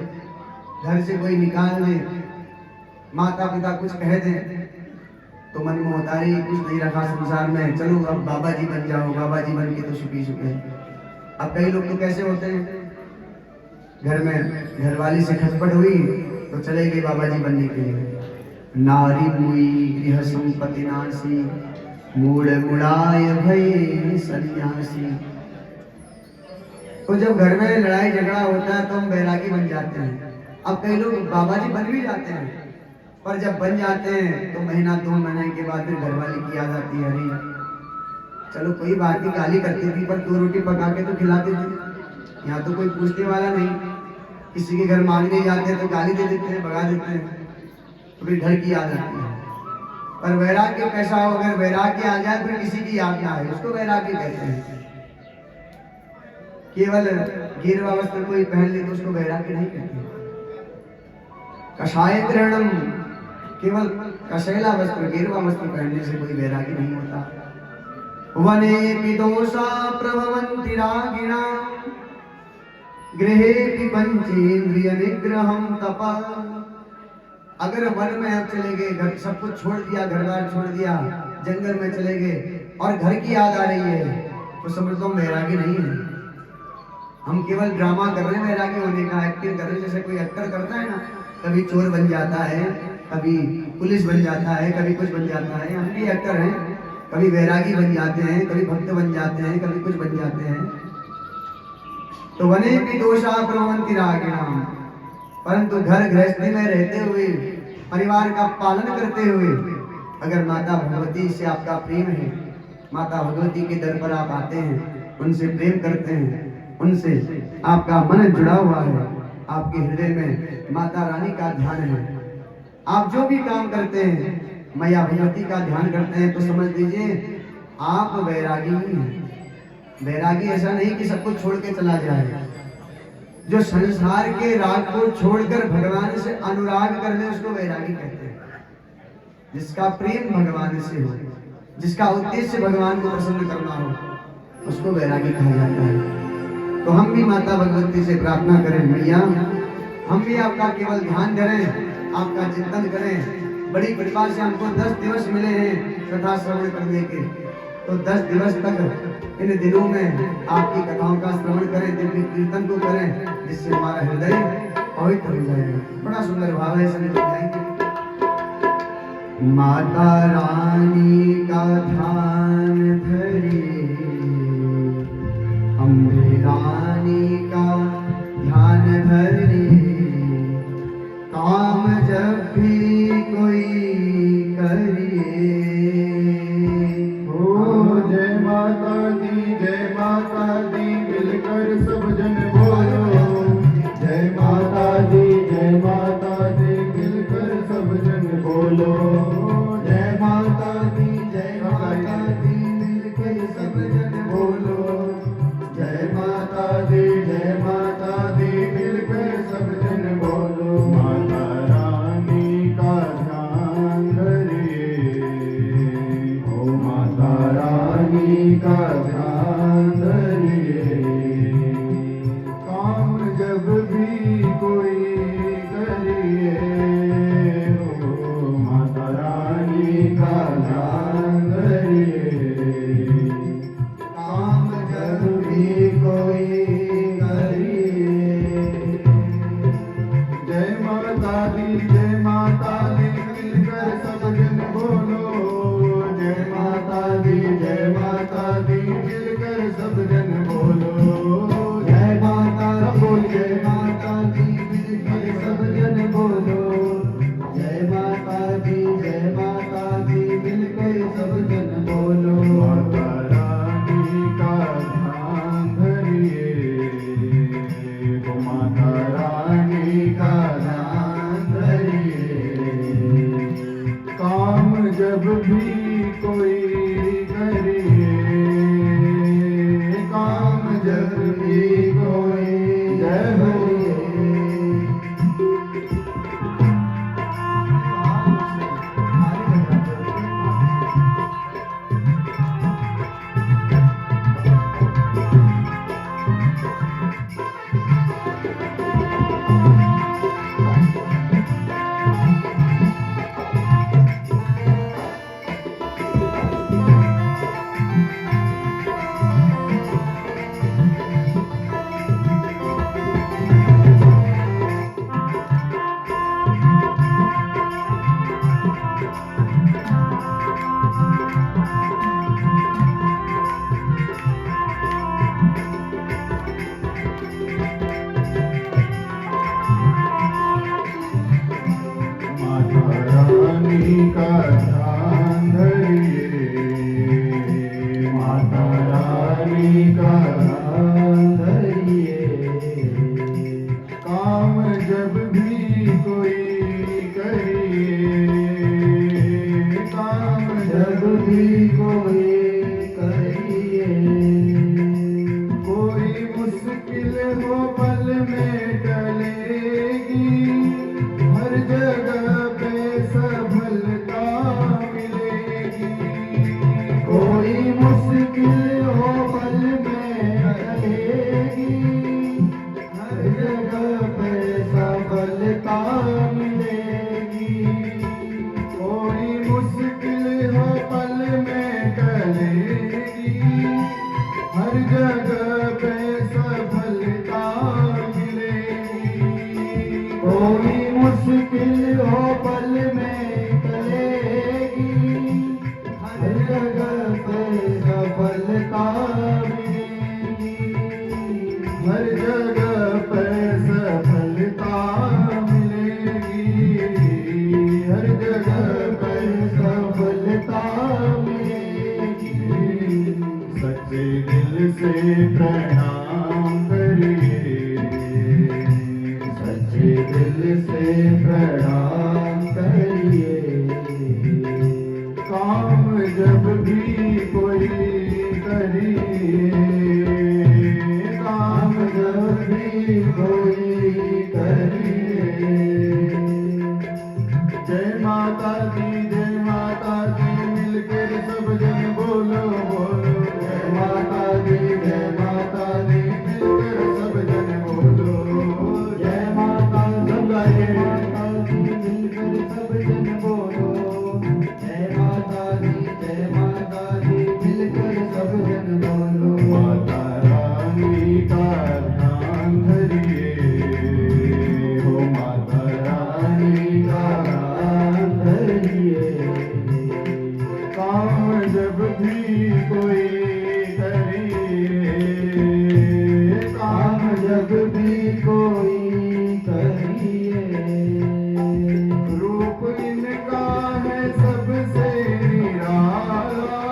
घर से कोई निकाल दे, माता पिता कुछ कह दे, तो मन में होता है कुछ नहीं रखा संसार में, चलो अब बाबा जी बन जाओ, बाबा जी बन के तो सुखी सुखे। अब कई लोग तो कैसे होते हैं, घर में घरवाली से खटपट हुई तो चले गए बाबा जी बनने के लिए। नारी मुई गृह संपत्ति नासी, मूड मुड़ाय भई सन्यासी। तो जब घर में लड़ाई झगड़ा होता है तो हम बैरागी बन जाते हैं। अब कई लोग बाबा जी बन भी जाते हैं, पर जब बन जाते हैं तो महीना 2 महीने के बाद फिर घरवाली की याद आती है, अरे चलो कोई बात नहीं, गाली करती थी पर 2 रोटी पका के तो खिलाती थी। यहाँ तो कोई पूछने वाला नहीं, किसी के घर मांगने जाते हैं तो गाली दे देते हैं, भगा देते हैं, तो फिर घर की याद आती है। पर वैराग्य कैसा हो, अगर वैराग्य आ जाए फिर किसी की याद ना आए, उसको वैराग्य कहते हैं। केवल गिरवा वस्त्र कोई पहन ले तो उसको वैराग्य नहीं कहते। कषाय ग्रहणम, केवल कशैला वस्त्र गिरवा वस्त्र पहनने से कोई वैराग्य नहीं होता। वने पिदोषा प्रभवन्ति रागिणा, गृहे पंचेन्द्रिय निग्रहम तपा। अगर वन में आप चले गए, घर सब कुछ छोड़ दिया, घर बार छोड़ दिया, जंगल में चले गए और घर की याद आ रही है, तो समझ लो वैरागी नहीं है। हम केवल ड्रामा कर रहे हैं वैरागी होने का, एक्टिंग कर रहे हैं। जैसे कोई एक्टर करता है ना, कभी चोर बन जाता है, कभी पुलिस बन जाता है, कभी कुछ बन जाता है, हम भी एक्टर हैं। कभी वैरागी बन जाते हैं, कभी भक्त बन जाते हैं, कभी कुछ बन जाते हैं। तो वने भी दोषा प्रवंति रागिणाम, परंतु घर गृहस्थी में रहते हुए, परिवार का पालन करते हुए, अगर माता भगवती से आपका प्रेम है, माता भगवती के दर पर आप आते हैं, उनसे प्रेम करते हैं, उनसे आपका मन जुड़ा हुआ है, आपके हृदय में माता रानी का ध्यान है, आप जो भी काम करते हैं मैया भगवती का ध्यान करते हैं, तो समझ लीजिए आप वैरागी ही हैं। वैरागी ऐसा नहीं कि सब कुछ छोड़ के चला जाए। जो संसार के राग को छोड़कर भगवान से अनुराग कर ले उसको वैरागी कहते हैं। जिसका प्रेम भगवान से हो, जिसका उद्देश्य भगवान को प्रसन्न करना हो, उसको वैरागी कहा जाता है। तो हम भी माता भगवती से प्रार्थना करें, मैया हम भी आपका केवल ध्यान करें, आपका चिंतन करें। बड़ी कृपा से हमको 10 दिवस मिले हैं कथा श्रवण करने के, तो 10 दिवस तक इन दिनों में आपकी कथाओं का श्रवण करें, दिव्य कीर्तन को करें, जिससे हमारा हृदय पवित्र हो जाएगा। बड़ा सुंदर भाव है, सभी बताएंगे। माता रानी का ध्यान धरे, अम्बे रानी का ध्यान धरे, काम जब भी कोई करिए। ओ जय माता दी मिलकर सब जन बोलो। जय माता दी मिलकर सब जन बोलो। जय माता दी मिलकर सब जन बोलो। जय माता दी मिलकर सब जन बोलो। माता रानी का ध्यान धरे, ओ माता रानी का ध्यान धरे, काम जब भी कोई करिए, ओ माता रानी का ध्यान धरे, काम जब भी कोई करिए। जय माता दी मिलकर सब जन बोलो। जय माता दी मिलकर सब जन बोलो। जय माता दी मिलकर सब जन बोलो। जय माता दी मिलकर सब जन बोलो। माता रानी का ध्यान धरिए, ओ माता रानी का ध्यान धरिए, काम जब भी कोई करिए, काम जब भी कोई। जय हो का ध्यान धरिए, माता रानी का ध्यान धरिए। काम जब भी कोई करिए, काम जब भी कोई करिए, कोई मुश्किल हो पल में टलेगी, हर जगह पे सफलता मिलेगी। कोई मुश्किल हो पल में टलेगी, हर जगह पे सफलता मिलेगी। कोई मुश्किल हो पल में टलेगी, हर जगह पे सफलता मिलेगी। कोई मुश्किल हो पल में टलेगी, हर जगह पे सफलता मिलेगी। हर जगह पे सफलता मिलेगी, हर जगह पे सफलता मिलेगी। सच्चे दिल से प्रणाम करिए, सच्चे दिल से प्रणाम करिए। काम जब भी कोई करिए, काम काम जब भी कोई करिए। जय माता दी मिलकर सब जन बोलो बोलो, जय माता दी, जय माता दी, मिलकर सब जन बोलो, जय माता दुर्गा, जय माता दी, मिलकर सब जन बोलो। जय माता दी, जय माता दी, मिलकर सब जन बोलो। माता रानी का ध्यान धरिए, हो माता रानी का नाम धरिए। काम जब भी कोई करिए, काम जब भी कोई करिए। रूप इनका है सबसे निराला,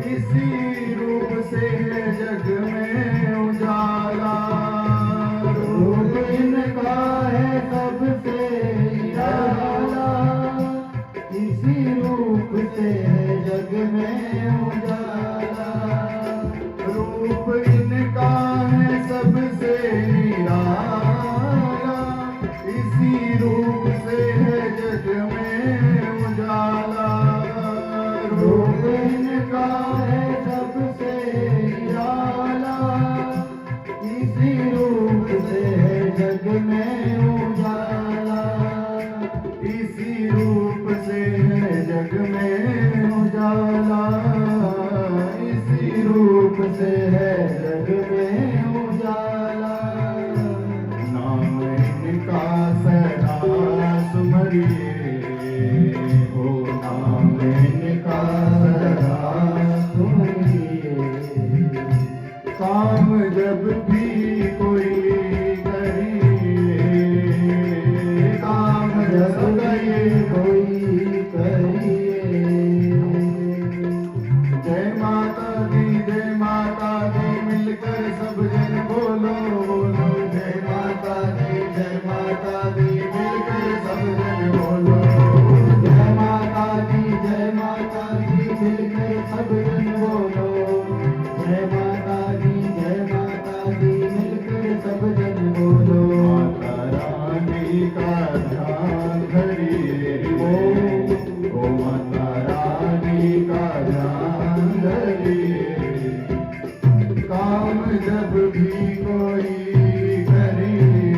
इसी रूप से है जग में उजाला। रूप इनका है सबसे निराला, इसी रूप से है जग में उजाला। रूप इनका है सबसे निराला, इसी रूप से है जग में उजाला। रूप इनका है सबसे निराला, इसी रूप से है जग में उजाला। इसी रूप से है जग में उजाला, इसी रूप से है जग में उजाला। नाम इनका सदा सुमरिए, हो नाम इनका सदा सुमरिए। काम जब भी कोई करिए, काम जब जब भी कोई करिए। जय माता दी मिलकर सब जन बोलो बोलो, जय माता दी मिलकर सब जन बोलो, जय माता दी, जय माता दी, मिलकर सब जन बोलो। जय माता दी, जय माता दी, मिलकर सब जन बोलो। माता रानी का ध्यान धरिए, ओ माता रानी का ध्यान धरिए। काम जब भी कोई करिए,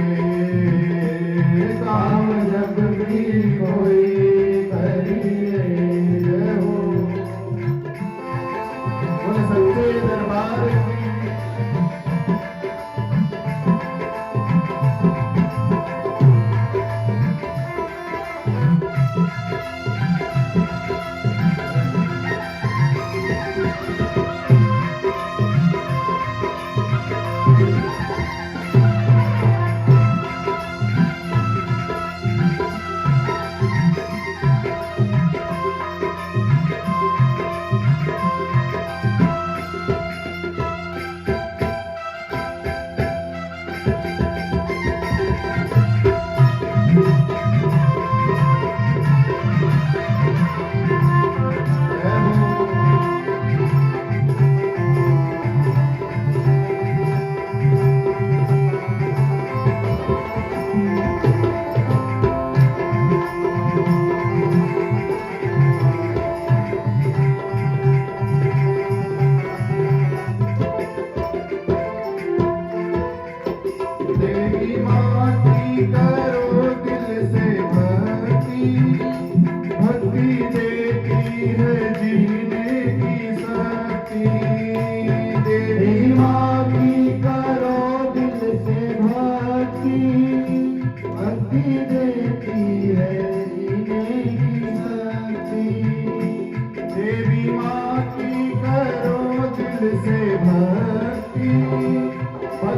काम जब भी कोई करिए। जय हो बोले सच्चे दरबार की।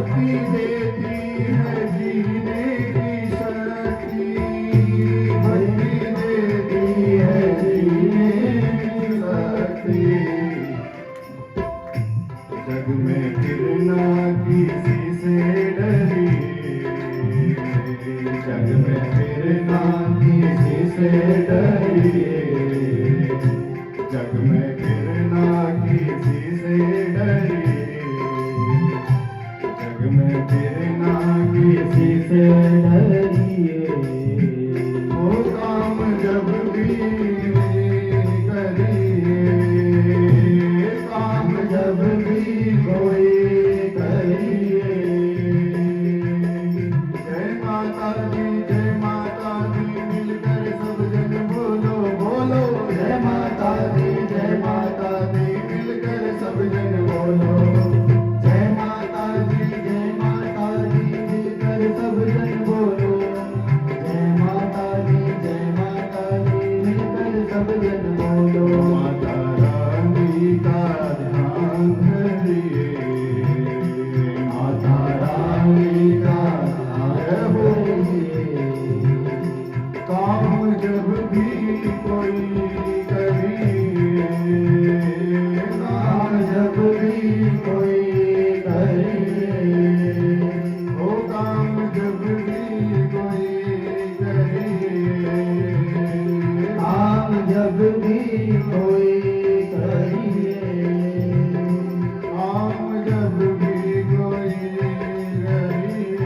भक्ति देती है जीने की शक्ति, भक्ति देती है जीने की शक्ति। जग में फिरना किसी से डरिए, जग में फिरना किसी से डरिए, जग में फिरना किसी से डरिए, जग में फिरना किसी से डरिए। वो काम जब भी करिए, काम जब भी कोई करिए। जय माता दी मिलकर सब जन बोलो बोलो, जय माता दी मिलकर सब जन बोलो, जय माता दी मिलकर सब जन बोलो, जय माता दी मिलकर सब जन बोलो। माता रानी का ध्यान धरिए, माता रानी का ध्यान धरिए। काम जब भी कोई करिए, काम जब भी कोई करिए, वो काम जब भी कोई करिए, काम जब भी कोई करिए, काम जब भी कोई करिए,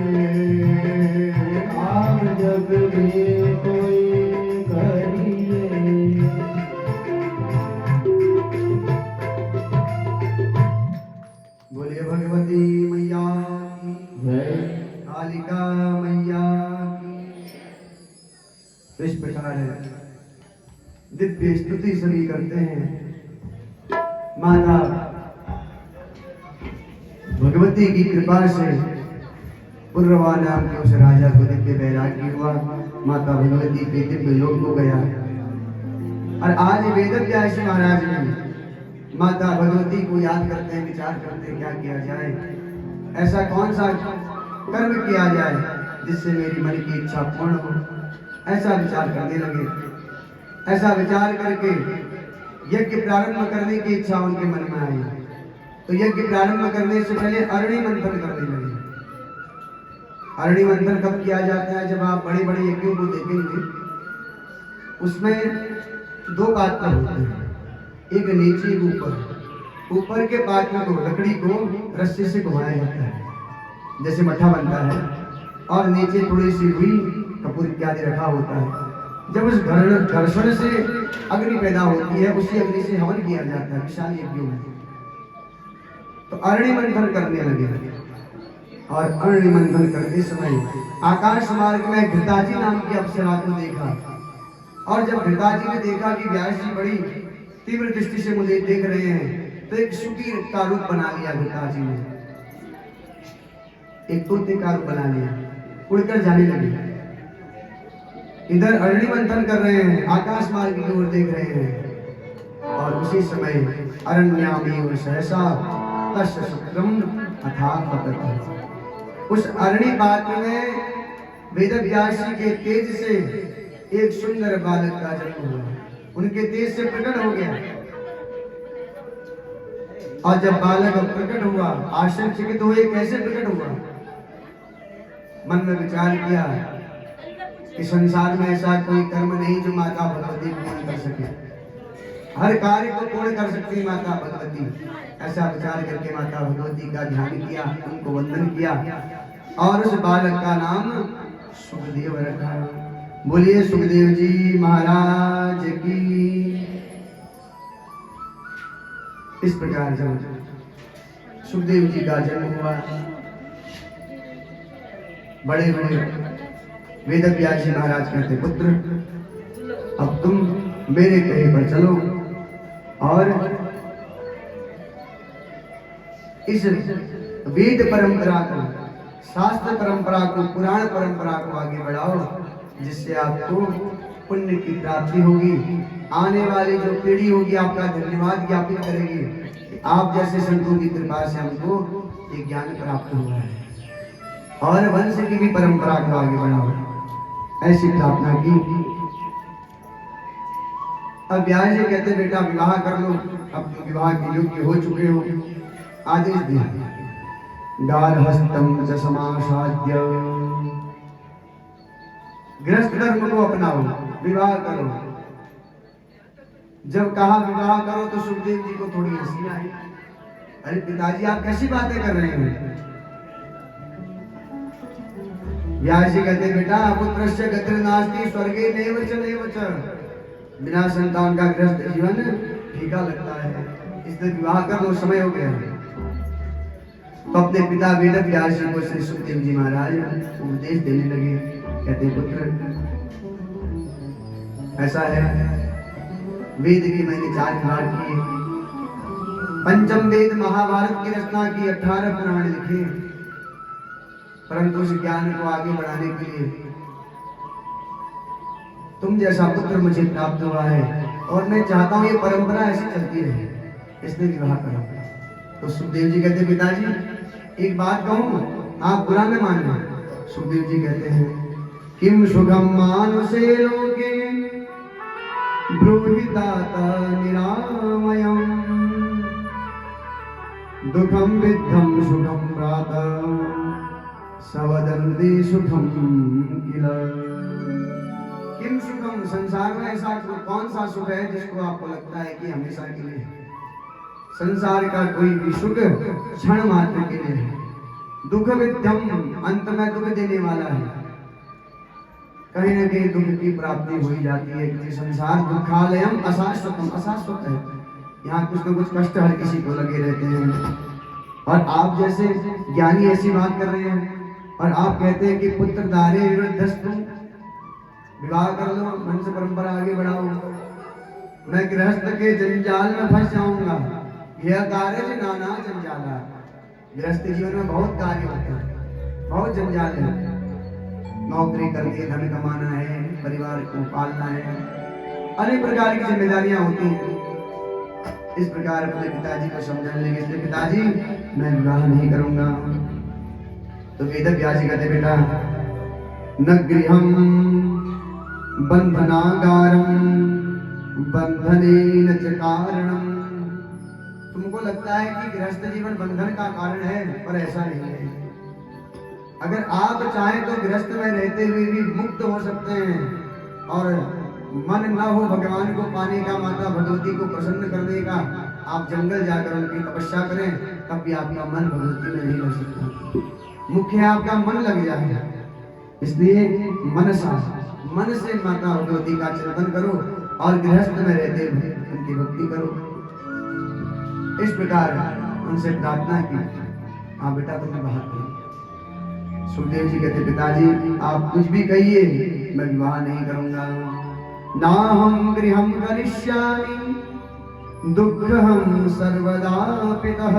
काम जब भी कोई करिए। बोलिए भगवती मैया की जय। कालिका मैया की। तो इस प्रकार दिव्य स्तुति सभी करते हैं। माता भगवती की कृपा से पुरवा नाम के उस राजा को दिव्य वैराग्य हुआ, माता भगवती के दिव्य लोक को गया। और आज वेदव्यास महाराज ने माता भगवती को याद करते हैं, विचार करते हैं क्या किया जाए, ऐसा कौन सा कर्म किया जाए जिससे मेरी मन की इच्छा पूर्ण हो। ऐसा विचार करने लगे। ऐसा विचार करके यज्ञ प्रारंभ करने की इच्छा उनके मन में आई। तो यज्ञ प्रारंभ करने से पहले अरणी मंथन करने लगे। अरणी मंथन कब किया जाता है? जब आप बड़े बड़े यज्ञों को देखेंगे उसमें दो पात्र होते हैं, एक नीचे एक ऊपर। ऊपर के पात्र को, लकड़ी को रस्सी से घुमाया जाता है जैसे मट्ठा बनता है, और नीचे थोड़ी सी हुई कपूर इत्यादि रखा होता है। जब उस घर्षण से अग्नि पैदा होती है, उसी अग्नि से हवन किया जाता है विशाल यज्ञों में। तो अरणी मंथन करने लगे। और अरणी मंथन करते समय आकाश मार्ग में घृताजी नाम की अप्सरा को देखा। और जब घृताजी ने देखा कि व्यास जी बड़ी तीव्र दृष्टि से मुझे देख रहे हैं, तो एक सुकी का रूप बना लिया घृताजी ने, एक तोते का रूप बना लिया, उड़कर जाने लगे। इधर अरणी मंथन कर रहे हैं, आकाश मार्ग की ओर देख रहे हैं। और उसी समय अरण्यामेव सहसा तस्य शुक्रम अथाह पतत। उस अरणी पात्र में वेदव्यास जी के तेज से एक सुंदर बालक का जन्म हुआ, उनके तेज से प्रकट हो गया। और जब बालक प्रकट हुआ, आश्चर्यचकित हुए कैसे प्रकट हुआ। मन में विचार किया कि संसार में ऐसा कोई कर्म नहीं जो माता भगवती पूर्ण कर सके, हर कार्य को पूर्ण कर सकती है माता भगवती। ऐसा विचार करके माता भगवती का ध्यान किया, उनको वंदन किया और उस बालक का नाम सुखदेव रखा। बोलिए सुखदेव जी महाराज की। इस प्रकार जब सुखदेव जी का जन्म हुआ, बड़े हुए, वेदव्यास जी महाराज कहते पुत्र अब तुम मेरे कहे पर चलो और इस वेद परंपरा को, शास्त्र परंपरा को, पुराण परंपरा को आगे बढ़ाओ, जिससे आपको पुण्य की प्राप्ति होगी। आने वाली जो पीढ़ी होगी आपका धन्यवाद ज्ञापित करेगी। आप जैसे संतों की कृपा से हमको ये ज्ञान प्राप्त हुआ है। और वंश की भी परंपरा को आगे बढ़ाओ, ऐसी प्रार्थना की। अब व्यास जी कहते बेटा विवाह कर लो, अब तुम विवाह के योग्य हो चुके हो, आदेश दिया। गार्हस्थ्यं च समासाद्य, गृहस्थ धर्म को अपनाओ, विवाह करो। जब कहा विवाह करो तो सुखदेव जी को थोड़ी हंसी आई। अरे पिताजी आप कैसी बातें कर रहे हैं? व्यास जी कहते बेटा पुत्रस्य गतिर् नास्ति स्वर्गे नैव च, बिना संतान का गृहस्थ जीवन फीका लगता है, इसलिए विवाह कर लो, समय हो गया है। तो अपने पिता वेद व्यास जी को श्री सुखदेव जी महाराज उपदेश देने लगे। कहते पुत्र ऐसा है, वेद की मैंने 4 विभाग किए, पंचम वेद महाभारत की रचना की, 18 पुराण लिखे, परंतु उस ज्ञान को आगे बढ़ाने के लिए तुम जैसा पुत्र मुझे प्राप्त हुआ है और मैं चाहता हूं ये परंपरा ऐसी चलती रहे, इसलिए विवाह करो। तो सुखदेव जी कहते पिताजी एक बात कहूं, आप बुरा न मानना। सुखदेव जी कहते हैं किम सुखम मानुषे लोके ब्रूहि तात निरामयम्, दुखम विद्धम सुखम प्रातः सवदन्ति सुखम किल। किम सुखम, संसार में ऐसा कौन सा सुख है जिसको आपको लगता है कि हमेशा के लिए है? संसार का कोई भी सुख क्षण मात्र के लिए है। दुख विद्धम, अंत में दुख देने वाला है, कहीं न कहीं दुख की प्राप्ति हो ही जाती है, क्योंकि संसार दुखालयम अशाश्वतम, अशाश्वत है, यहाँ कुछ न कुछ कष्ट हर किसी को लगे रहते हैं। और आप जैसे ज्ञानी ऐसी बात कर रहे हैं और आप कहते हैं कि पुत्र दारे वृद्धस्तु, विवाह कर लो, वंश परंपरा आगे बढ़ाओ, मैं गृहस्थ के जंजाल में फंस जाऊंगा। यह कार्य नाना जंजाला, गृहस्थ जीवन में बहुत कार्य होते हैं, बहुत जंजाल है, नौकरी करके धन कमाना है, परिवार को पालना है, अनेक प्रकार की जिम्मेदारियां होती हैं। इस प्रकार अपने पिताजी को समझाने लगे, इसलिए पिताजी मैं विवाह नहीं करूंगा। तो वेद व्यास जी कहते बेटा न गृहम बंधनागारम बंधनेन च कारणम, तुमको लगता है कि गृहस्थ जीवन बंधन का कारण है, पर ऐसा नहीं है। अगर आप चाहें तो गृहस्थ में रहते हुए भी मुक्त हो सकते हैं, और मन न हो भगवान को पाने का, माता भगवती को प्रसन्न करने का, आप जंगल जाकर उनकी तपस्या करें, तब भी आपका मन भगवती में नहीं लग सकता। मुख्य है आपका मन लग जाए, इसलिए मन से माता भगवती का चिंतन करो और गृहस्थ में रहते हुए उनकी भक्ति करो। इस प्रकार उनसे प्रार्थना की, हाँ बेटा तुम्हें बाहर करो। सुखदेव जी कहते पिताजी आप कुछ भी कहिए, मैं विवाह नहीं करूंगा। ना हम गृहम करिष्यामि दुःखम सर्वदा पितः,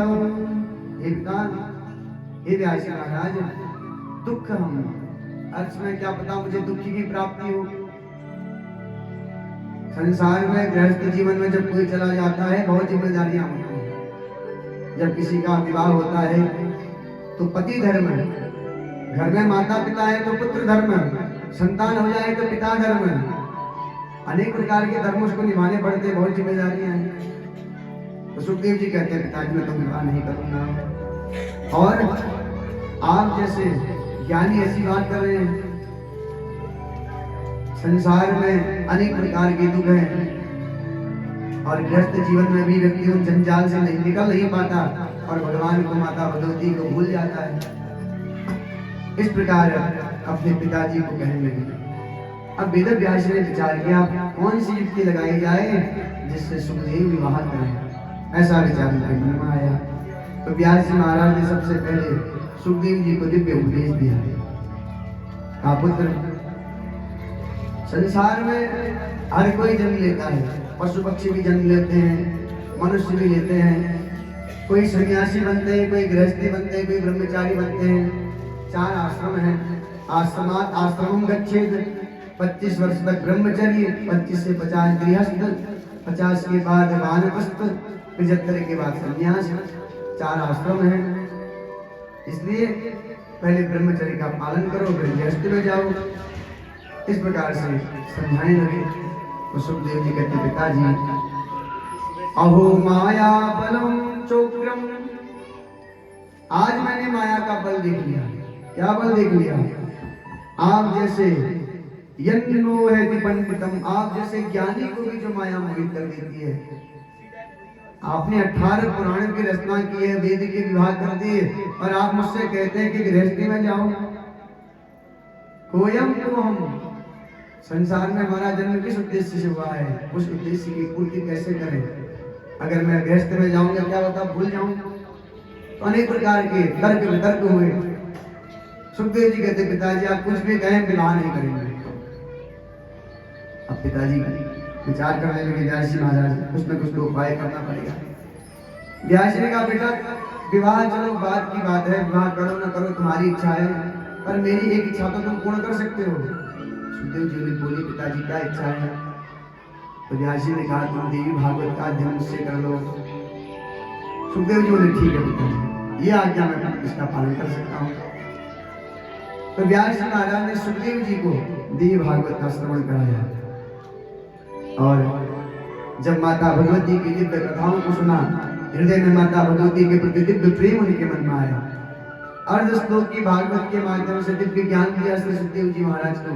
हे पिता, हे व्यास महाराज, दुख हम अर्थ में क्या पता मुझे दुखी की प्राप्ति हो। संसार में गृहस्थ जीवन में जब कोई चला जाता है बहुत जिम्मेदारियां होती हैं। जब किसी का विवाह होता है तो पति धर्म है, घर में माता पिता है तो पुत्र धर्म है, संतान हो जाए तो पिता धर्म है, अनेक प्रकार के धर्म उसको निभाने पड़ते हैं, बहुत जिम्मेदारियां हैं। तो सुखदेव जी कहते हैं पिताजी मैं तो विवाह नहीं करूंगा। और आप जैसे ज्ञानी ऐसी बात कर रहे हैं, संसार में अनेक प्रकार के दुख हैं और गृहस्थ जीवन में भी व्यक्ति उन जंजाल से निकल नहीं पाता और भगवान को, माता भगवती को भूल जाता है। इस प्रकार अपने पिताजी को कहने लगे। अब वेद व्यास ने विचार किया कौन सी युक्ति लगाई जाए जिससे सुखदेव विवाह करें, ऐसा विचार उनके मन में आया। तो व्यास जी महाराज ने सबसे पहले सुखदेव जी को दिव्य उपदेश दिया। कहा पुत्र संसार में हर कोई जन्म लेता है, पशु पक्षी भी जन्म लेते हैं, मनुष्य भी लेते हैं, कोई सन्यासी बनते हैं, कोई गृहस्थी बनते हैं, कोई ब्रह्मचारी बनते हैं। 4 आश्रम हैं, आश्रमात आश्रमम गच्छेद, 25 वर्ष तक ब्रह्मचर्य, 25 से 50 गृहस्थ, 50 के बाद वानप्रस्थ, 75 के बाद सन्यास। 4 आश्रम हैं। इसलिए पहले ब्रह्मचर्य का पालन करो, फिर गृहस्थ में जाओ। इस प्रकार से समझाने लगे। तो सुखदेव जी कहते, पिताजी अहो माया बलम चोक्रम, आज मैंने माया का बल देख लिया। क्या बल देख लिया? आप जैसे यज्ञो है पंडितम, आप जैसे ज्ञानी को भी जो माया मोहित कर देती है। आपने 18 पुराण की रचना की है, वेद के विभाग कर दिए, और आप मुझसे कहते हैं कि गृहस्थी में जाओ। कोयम को हम संसार में हमारा जन्म किस उद्देश्य से हुआ है, उस उद्देश्य की पूर्ति कैसे करें? अगर मैं गृहस्थ में जाऊंगा क्या बता भूल जाऊं? तो अनेक प्रकार के तर्क वितर्क हुए। सुखदेव जी कहते, पिताजी आप कुछ भी कहें विवाह नहीं करेंगे। अब पिताजी विचार करने लगे, व्यास जी महाराज कुछ न कुछ तो उपाय करना पड़ेगा। व्यास जी ने कहा, बेटा विवाह चलो बात की बात है, विवाह करो ना करो तुम्हारी इच्छा है, पर मेरी एक इच्छा तो तुम पूर्ण कर सकते हो। सुखदेव जी ने बोली, पिताजी क्या इच्छा है? तो व्यास जी ने कहा, तुम देवी भागवत का अध्ययन मुझसे कर लो। सुखदेव जी बोले, ठीक है पिताजी, ये आज्ञा मैं इसका पालन कर सकता हूँ। तो व्यास जी महाराज ने सुखदेव जी को देवी भागवत का श्रवण कराया, और जब माता भगवती की दिव्य कथाओं को सुना, हृदय में माता भगवती के प्रति दिव्य प्रेम उनके मन में आया। अर्ध श्लोक की भागवत के माध्यम से दिव्य ज्ञान दिया श्री सुखदेव जी महाराज को।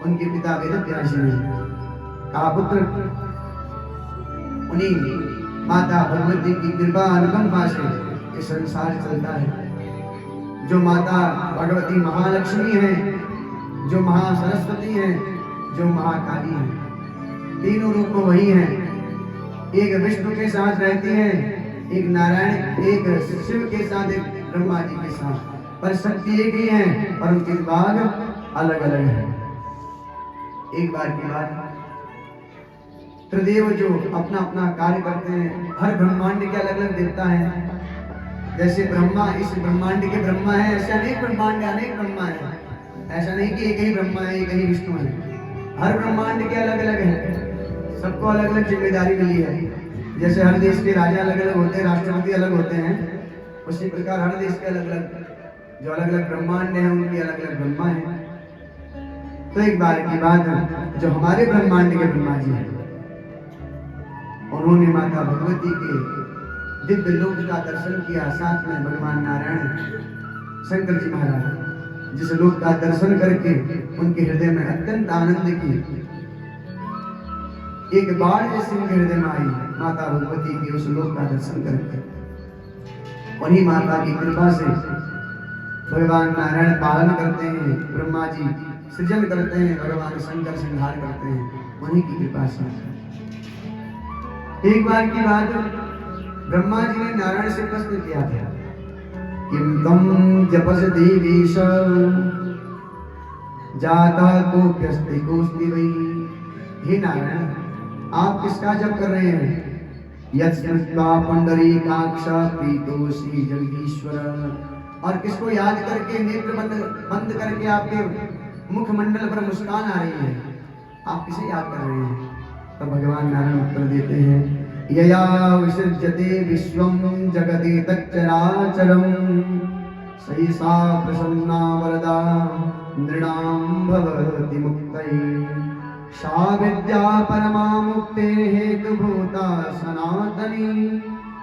उनके पिता वेद व्यास जी ने कहा, पुत्र उन्हीं माता भगवती की कृपा अनुकंपा से ये संसार चलता है। जो माता भगवती महालक्ष्मी है, जो महासरस्वती है, जो महाकाली है, तीनों रूप में वही हैं। एक विष्णु के साथ रहती हैं, एक नारायण, एक शिव के साथ, एक ब्रह्मा जी के साथ, पर शक्ति एक ही है और उनके विभाग अलग अलग हैं। एक बार की बात, त्रिदेव जो अपना अपना कार्य करते हैं, हर ब्रह्मांड के अलग अलग देवता हैं। जैसे ब्रह्मा इस ब्रह्मांड के ब्रह्मा है, ऐसे अनेक ब्रह्मांड अनेक ब्रह्मा है। ऐसा नहीं कि एक ही ब्रह्मा है, एक ही विष्णु है। हर ब्रह्मांड के अलग अलग है, सबको अलग अलग जिम्मेदारी मिली है। जैसे हर देश के राजा अलग अलग होते हैं, राष्ट्रपति अलग होते हैं, उसी प्रकार हर देश के अलग अलग जो अलग अलग ब्रह्मांड हैं, उनके अलग अलग ब्रह्मा हैं। तो एक बार की बात, जो हमारे ब्रह्मांड के ब्रह्मा जी हैं, उन्होंने माता भगवती के दिव्य लोक का दर्शन किया। साथ में भगवान नारायण शंकर जी महाराज, जिस लोक का दर्शन करके उनके हृदय में अत्यंत आनंद की एक बार जैसे उनके हृदय में आई माता भगवती के उस लोक का दर्शन करके। उन्हीं माता की कृपा से भगवान नारायण पालन करते हैं, ब्रह्मा जी सृजन करते हैं, भगवान शंकर संहार करते हैं, उन्हीं की कृपा से। एक बार की बात, ब्रह्मा जी ने नारायण से प्रश्न किया था, किम तम जपस देवीश जाता कोप्यस्ति कोस्ति वै। हे नारायण, आप किसका जप कर रहे हैं? यत्स्मृत्वा पुंडरीकाक्ष प्रीतोषी जगदीश्वर। और किसको याद करके नेत्र बंद करके आपके मुखमंडल पर मुस्कान आ रही है, आप किसे याद कर रहे हैं? तो भगवान नारायण उत्तर देते हैं, यया विसृज्यते विश्वं जगति तच्चराचरं सही सा प्रसन्ना वरदा नृणां भवति मुक्तये सा विद्या परमा मुक्ते हेतुभूता सनातनी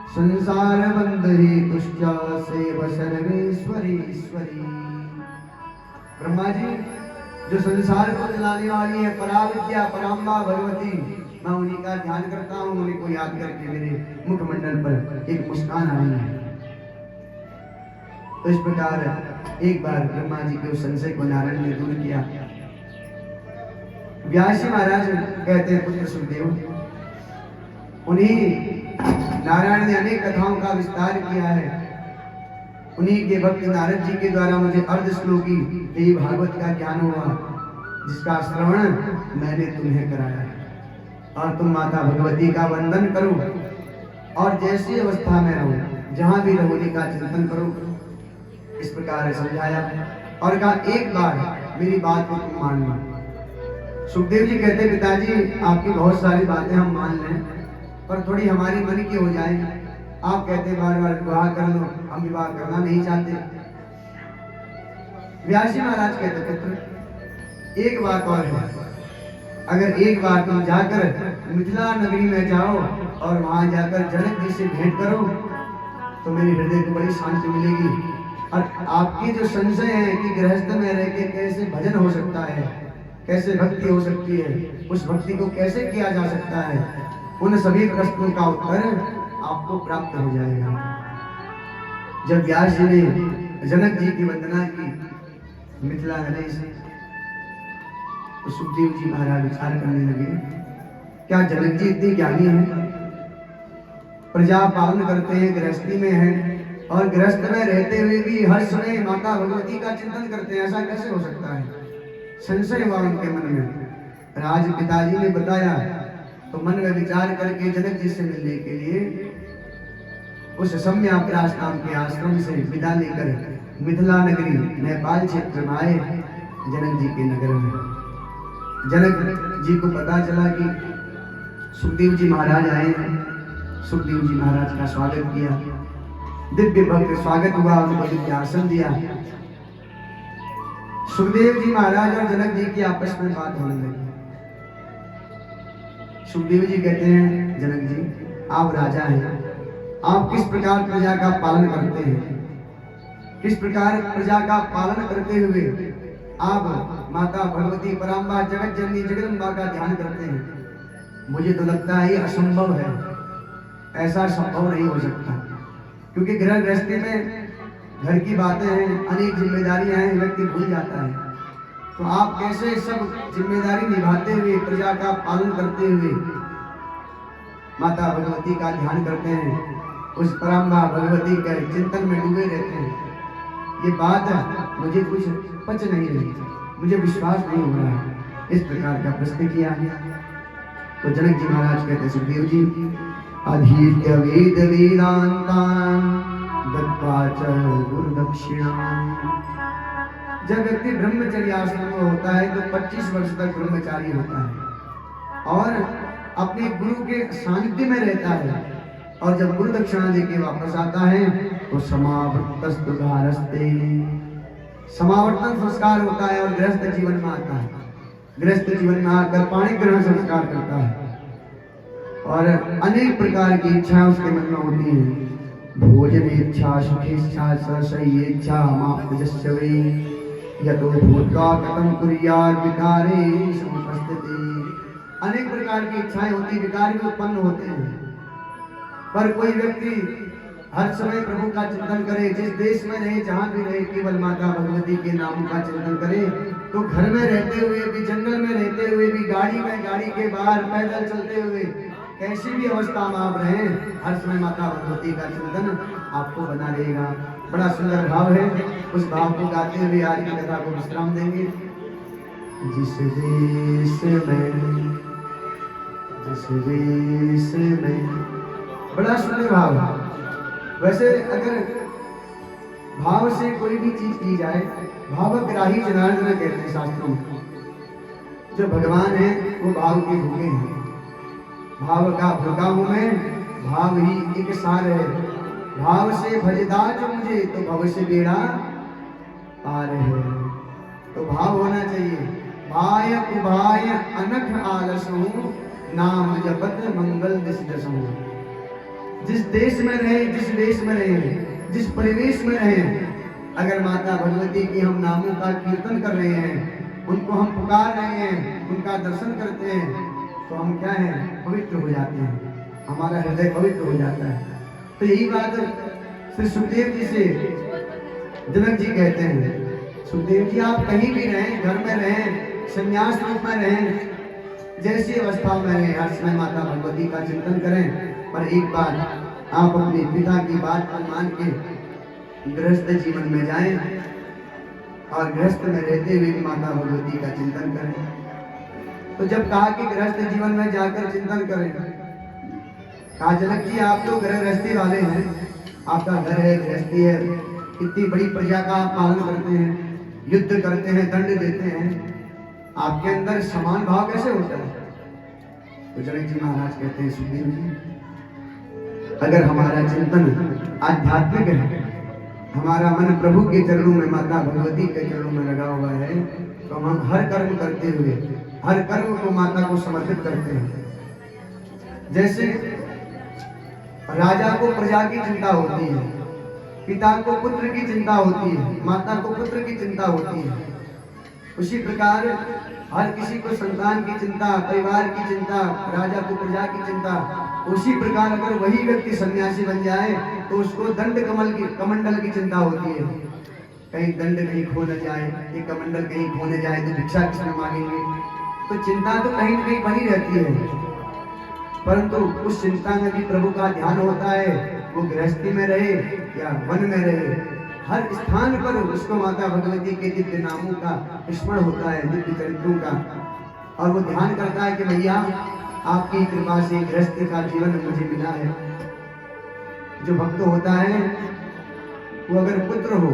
संसार बंधहि तुष्ट सेव सर्वेश्वरीश्वरी। ब्रह्मा जी, जो संसार को चलाने वाली है पराविद्या पराम्बा भगवती, मैं उन्हीं का ध्यान करता हूँ, उन्हीं को याद करके मेरे मुखमंडल पर एक मुस्कान आ रही है। तो इस प्रकार एक बार ब्रह्मा जी के उस संशय को नारायण ने दूर किया। व्यास जी महाराज कहते हैं, पुत्र सुखदेव, उन्हीं नारायण ने अनेक कथाओं का विस्तार किया है। उन्हीं के भक्त नारद जी के द्वारा मुझे अर्ध श्लोकी देवी भागवत का ज्ञान हुआ, जिसका श्रवण मैंने तुम्हें कराया। और तुम माता भगवती का वंदन करो और जैसी अवस्था में रहो, जहां भी रहो, उन्हीं का चिंतन करो। इस प्रकार समझाया और कहा, एक बार मेरी बात को तुम मान लो। सुखदेव जी कहते, पिताजी आपकी बहुत सारी बातें हम मान लें, पर थोड़ी हमारी मन की हो जाए। आप कहते बार बार विवाह कर लो, हम विवाह करना नहीं चाहते। व्यास जी महाराज कहते पुत्र एक बात और है, अगर एक बार तुम जाकर मिथिला नगरी में जाओ और वहां जाकर जनक जी से भेंट करो तो मेरे हृदय को बड़ी शांति मिलेगी। और आपकी जो संशय है कि गृहस्थ में रह के कैसे भजन हो सकता है, कैसे भक्ति हो सकती है, उस भक्ति को कैसे किया जा सकता है, उन सभी प्रश्नों का उत्तर आपको प्राप्त हो जाएगा। जब व्यास जी ने जनक जी की वंदना की मिथिला नगरी से, तो सुखदेव जी महाराज विचार करने लगे, क्या जनक जी इतने ज्ञानी हैं, प्रजा पालन करते हैं, गृहस्थी में हैं और गृहस्थ में रहते हुए भी हर समय माता भगवती का चिंतन करते हैं, ऐसा कैसे हो सकता है? संशय हुआ उनके मन में। राज पिताजी ने बताया तो मन में विचार करके जनक जी से मिलने के लिए उस सम्याप्रास नाम के आश्रम से विदा लेकर मिथिला नगरी नेपाल क्षेत्र में आए जनक जी के नगर में। जनक जी को पता चला कि सुखदेव जी महाराज आए हैं। सुखदेव जी महाराज का स्वागत किया, दिव्य भक्त स्वागत हुआ, उनको दिव्य आसन दिया। सुखदेव जी महाराज और जनक जी की आपस में बात होने लगी। सुखदेव जी कहते हैं, जनक जी आप राजा हैं, आप किस प्रकार प्रजा का पालन करते हैं, किस प्रकार प्रजा का पालन करते हुए आप माता भगवती पराम्बा जगत जननी जगदम्बा का ध्यान करते हैं। मुझे तो लगता है ये असंभव है, ऐसा संभव नहीं हो सकता, क्योंकि गृह गृहस्थी में घर की बातें हैं, अनेक जिम्मेदारियां हैं, व्यक्ति भूल जाता है। तो आप कैसे सब जिम्मेदारी निभाते हुए प्रजा का पालन करते हुए माता भगवती का ध्यान करते हैं, उस पराम्बा भगवती के चिंतन में डूबे रहते हैं, ये बात मुझे कुछ पच नहीं रही, मुझे विश्वास नहीं हो रहा है। इस प्रकार का प्रश्न किया। तो जनक जी महाराज कहते, सुखदेव जी अधीत्य वेद वेदांतान दत्वा च गुरुदक्षिणाम। जब व्यक्ति ब्रह्मचर्य आश्रम में होता है तो 25 वर्ष तक ब्रह्मचारी होता है और अपने गुरु के सानिध्य में रहता है, और जब गुरु दक्षिणा देके वापस आता है तो समावर्तस्तुधारस्ते, समावर्तन संस्कार होता है और गृहस्थ जीवन में आता है। गृहस्थ जीवन में आकर पाणी ग्रहण संस्कार करता है और अनेक प्रकार की इच्छाएं उसके मन में होती हैं। भोजन इच्छा, सुखेच्छा, सशय्येच्छा, मापजस्यवे यतो भूत्वा कथम कुर्यात् विकारे समुपस्थिते। अनेक प्रकार की इच्छाएं होती, विकार भी उत्पन्न होते हैं। पर कोई व्यक्ति हर समय प्रभु का चिंतन करे, जिस देश में रहे, जहाँ भी रहे, केवल माता भगवती के नाम का चिंतन करे, तो घर में रहते हुए भी, जंगल में रहते हुए भी, गाड़ी में, गाड़ी के बाहर, पैदल चलते हुए, कैसी भी अवस्था में आप रहें, हर समय माता भगवती का चिंतन आपको बना रहेगा। बड़ा सुंदर भाव है, उस भाव को गाते हुए आज की कथा को विश्राम देंगे। जिस देश में, बड़ा सुंदर भाव है। वैसे अगर भाव से कोई भी चीज की जाए, भावग्राही जनार्दन कहते हैं शास्त्रों में। जो भगवान है वो भाव के भूखे हैं, भाव का भूखा हूं मैं, भाव ही एक सार है। भाव से भजदा जो मुझे तो भव से बेड़ा पार है। तो भाव होना चाहिए। भाय उभाय अनख आलसहु, नाम जपत मंगल दिस दसहु। जिस देश में रहे, जिस देश में रहे, जिस परिवेश में रहे, अगर माता भगवती की हम नामों का कीर्तन कर रहे हैं, उनको हम पुकार रहे हैं, उनका दर्शन करते हैं, तो हम क्या हैं, पवित्र हो जाते हैं, हमारा हृदय पवित्र हो जाता है। तो यही बात श्री सुखदेव जी से जनक जी कहते हैं, सुखदेव जी आप कहीं भी रहें, घर में रहें, संन्यास रूप में रहें, जैसी अवस्था में रहें, हर समय माता भगवती का चिंतन करें। पर एक बार आप अपने पिता की बात को मान के गृहस्थ जीवन में जाएं और गृहस्थ में रहते हुए भी माता भगवती का चिंतन करें। तो जब कहा कि गृहस्थ जीवन में जाकर चिंतन करें, कहा जनक जी आप तो गृहस्थी वाले हैं, आपका घर है, गृहस्थी है, इतनी बड़ी प्रजा का आप पालन करते हैं, युद्ध करते हैं, दंड देते हैं, आपके अंदर समान भाव कैसे होता है? तो जनक जी महाराज कहते हैं, सुखदेव जी अगर हमारा चिंतन आध्यात्मिक है, हमारा मन प्रभु के चरणों में, माता भगवती के चरणों में लगा हुआ है, तो हम हर कर्म करते हुए हर कर्म को माता को समर्पित करते हैं। जैसे राजा को प्रजा की चिंता होती है, पिता को पुत्र की चिंता होती है, माता को पुत्र की चिंता होती है, उसी प्रकार हर किसी को संतान की चिंता, परिवार की चिंता, राजा को प्रजा की चिंता। उसी प्रकार अगर वही व्यक्ति सन्यासी बन जाए तो उसको दंड कमंडल की चिंता होती है। कहीं दंड कहीं खो न जाए, ये कमंडल कहीं खो न जाए तो भिक्षा किसमें मांगेंगे। तो चिंता तो कहीं न कहीं बनी रहती है, परंतु उस चिंता में भी प्रभु का ध्यान होता है। वो गृहस्थी में रहे या वन में रहे, हर स्थान पर उसको माता भगवती के दिव्य नामों का स्मरण होता है, दिव्य चरित्रों का, और वो ध्यान करता है कि भैया आपकी कृपा से गृहस्थी का जीवन मुझे मिला है। जो भक्त होता है वो अगर पुत्र हो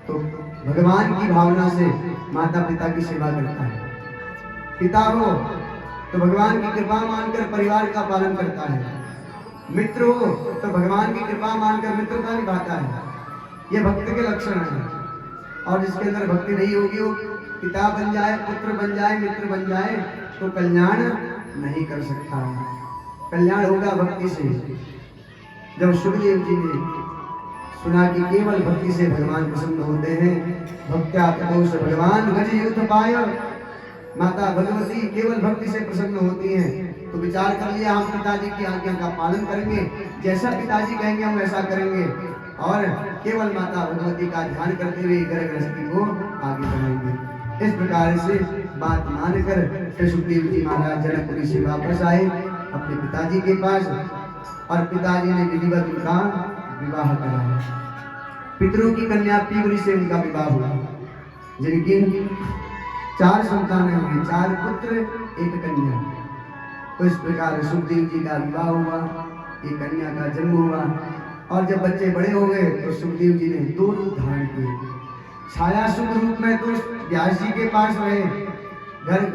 तो भगवान की भावना से माता पिता की सेवा करता है, पिता हो तो भगवान की कृपा मानकर परिवार का पालन करता है, मित्र हो तो भगवान की कृपा मानकर मित्रता निभाता है। ये भक्त के लक्षण हैं। और जिसके अंदर भक्ति नहीं होगी, वो पिता बन जाए, पुत्र बन जाए, मित्र बन जाए तो कल्याण नहीं कर सकता। कल्याण होगा भक्ति से। जब सुखदेव जी ने सुना कि केवल भक्ति से भगवान प्रसन्न होते हैं, भक्त्या ततोष भगवान गज युद्ध पाय, माता भगवती केवल भक्ति से प्रसन्न होती हैं, तो विचार कर लिया हम पिताजी की आज्ञा का पालन करेंगे, जैसा पिताजी कहेंगे हम वैसा करेंगे, और केवल माता भगवती का ध्यान करते हुए घर गृहस्थी को आगे बढ़ाएंगे। इस प्रकार से बात मानकर श्री सुखदेव जी महाराज जनकपुरी से वापस आए अपने पिताजी के पास, और पिताजी ने विधिवत उनका विवाह कराया। पितरों की कन्या पीवरी से उनका विवाह हुआ, जिनकी 4 संतानें हुई, 4 पुत्र 1 कन्या। तो इस प्रकार सुखदेव जी का विवाह हुआ, एक कन्या का जन्म हुआ, और जब बच्चे बड़े हो गए तो सुखदेव जी ने 2 रूप धारण किए। छाया सुख रूप में तो व्यास जी के पास रहे, घर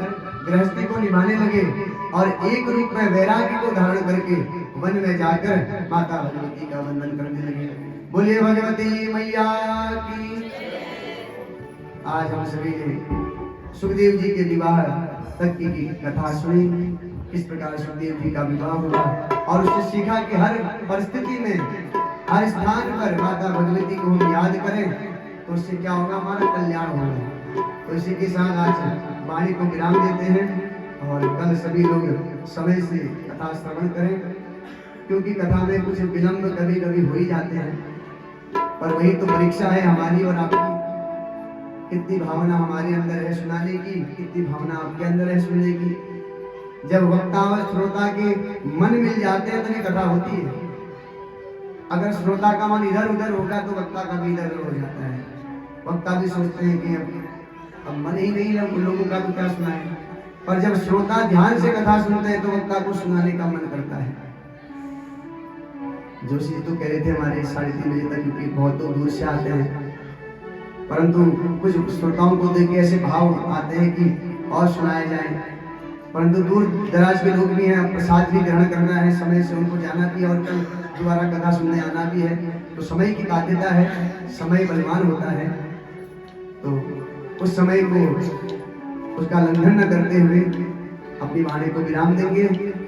गृहस्थी को निभाने लगे, और एक रूप में वैराग्य को धारण करके वन में जाकर माता भगवती का वंदन करने लगे। बोलिए भगवती मैया की। आज हम सभी ने सुखदेव जी के विवाह तक की कथा सुनी, किस प्रकार सुखदेव जी का विवाह हुआ, और उससे सीखा कि हर परिस्थिति में, हर स्थान पर माता भगवती को हम याद करें तो उससे क्या होगा, हमारा कल्याण होगा। तो इसी के साथ आज वाणी को विराम देते हैं, और कल सभी लोग समय से कथा श्रवण करें, क्योंकि कथा में कुछ विलंब कभी कभी हो ही जाते हैं, पर वही तो परीक्षा है हमारी और आपकी। कितनी भावना हमारे अंदर है सुनाने की, कितनी भावना आपके अंदर है सुनने की। जब वक्ता और श्रोता के मन मिल जाते हैं तो ये कथा होती है। अगर श्रोता का मन इधर उधर होगा तो वक्ता का भी इधर हो जाता है। वक्ता भी सोचते हैं कि अब मन ही नहीं है, उन लोगों का तो क्या सुनाए। पर जब श्रोता ध्यान से कथा सुनते हैं तो वक्ता को सुनाने का मन करता है। जोशी तो कह रहे थे हमारे 3:30 बजे तक, क्योंकि बहुत दूर से आते हैं, परंतु कुछ श्रोताओं को देख के ऐसे भाव आते हैं कि और सुनाया जाए, परंतु दूर दराज के लोग भी हैं, प्रसाद भी ग्रहण करना है, समय से उनको जाना भी है, और कल दोबारा कथा सुनने आना भी है। तो समय की बाध्यता है, समय बलवान होता है, तो उस समय को उसका लंघन न करते हुए अपनी वाणी को विराम देंगे,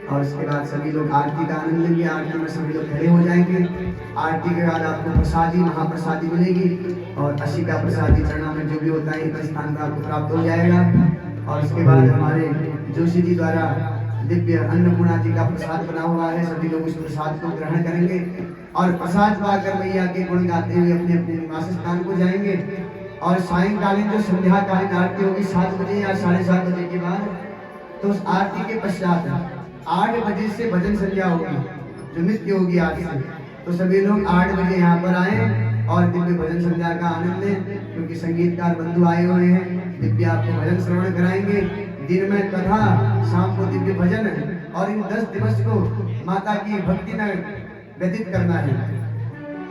और इसके बाद सभी लोग आरती का आनंद लेंगे। आरती में सभी लोग खड़े हो जाएंगे। आरती के बाद आपको प्रसादी, महाप्रसादी मिलेगी, और अशी का प्रसादी चरणों में जो भी होता है एक स्थान का आपको प्राप्त हो जाएगा। और इसके बाद हमारे जोशी जी द्वारा दिव्य अन्नपूर्णा जी का प्रसाद बना हुआ है, सभी लोग उस प्रसाद को ग्रहण करेंगे, और प्रसाद पाकर मैया के गुण गाते हुए अपने अपने निवास स्थान को जाएंगे। और सायंकालीन जो संध्याकालीन आरती होगी 7 बजे या 7:30 बजे के बाद, तो उस आरती के पश्चात 8 बजे से भजन संध्या होगी, जो नित्य होगी आज से। तो सभी लोग 8 बजे यहाँ पर आए और दिव्य भजन संध्या का आनंद लें, क्योंकि संगीतकार बंधु आए हुए हैं, दिव्य आपको भजन श्रवण कराएंगे। दिन में कथा, शाम को दिव्य भजन, और इन 10 दिवस को माता की भक्ति में व्यतीत करना है।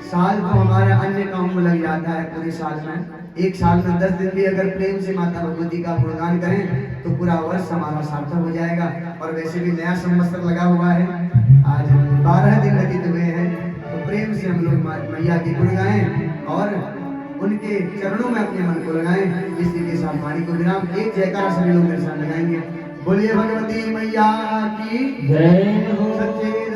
साल को हमारा अन्य काम में लग जाता है, पूरे साल में, एक साल में 10 दिन भी अगर प्रेम से माता भगवती का गुणगान करें तो पूरा वर्ष हमारा सार्थक हो जाएगा। और वैसे भी नया संवत्सर लगा हुआ है, आज 12 दिन व्यतीत हुए हैं, तो प्रेम से हम लोग मैया के गुण गाएं और उनके चरणों में अपने मन को लगाएं। इसी के साथ वाणी को विराम। एक जयकारा सभी लोग मेरे साथ लगाएंगे। बोलिए भगवती मैया की जय हो। सच्चे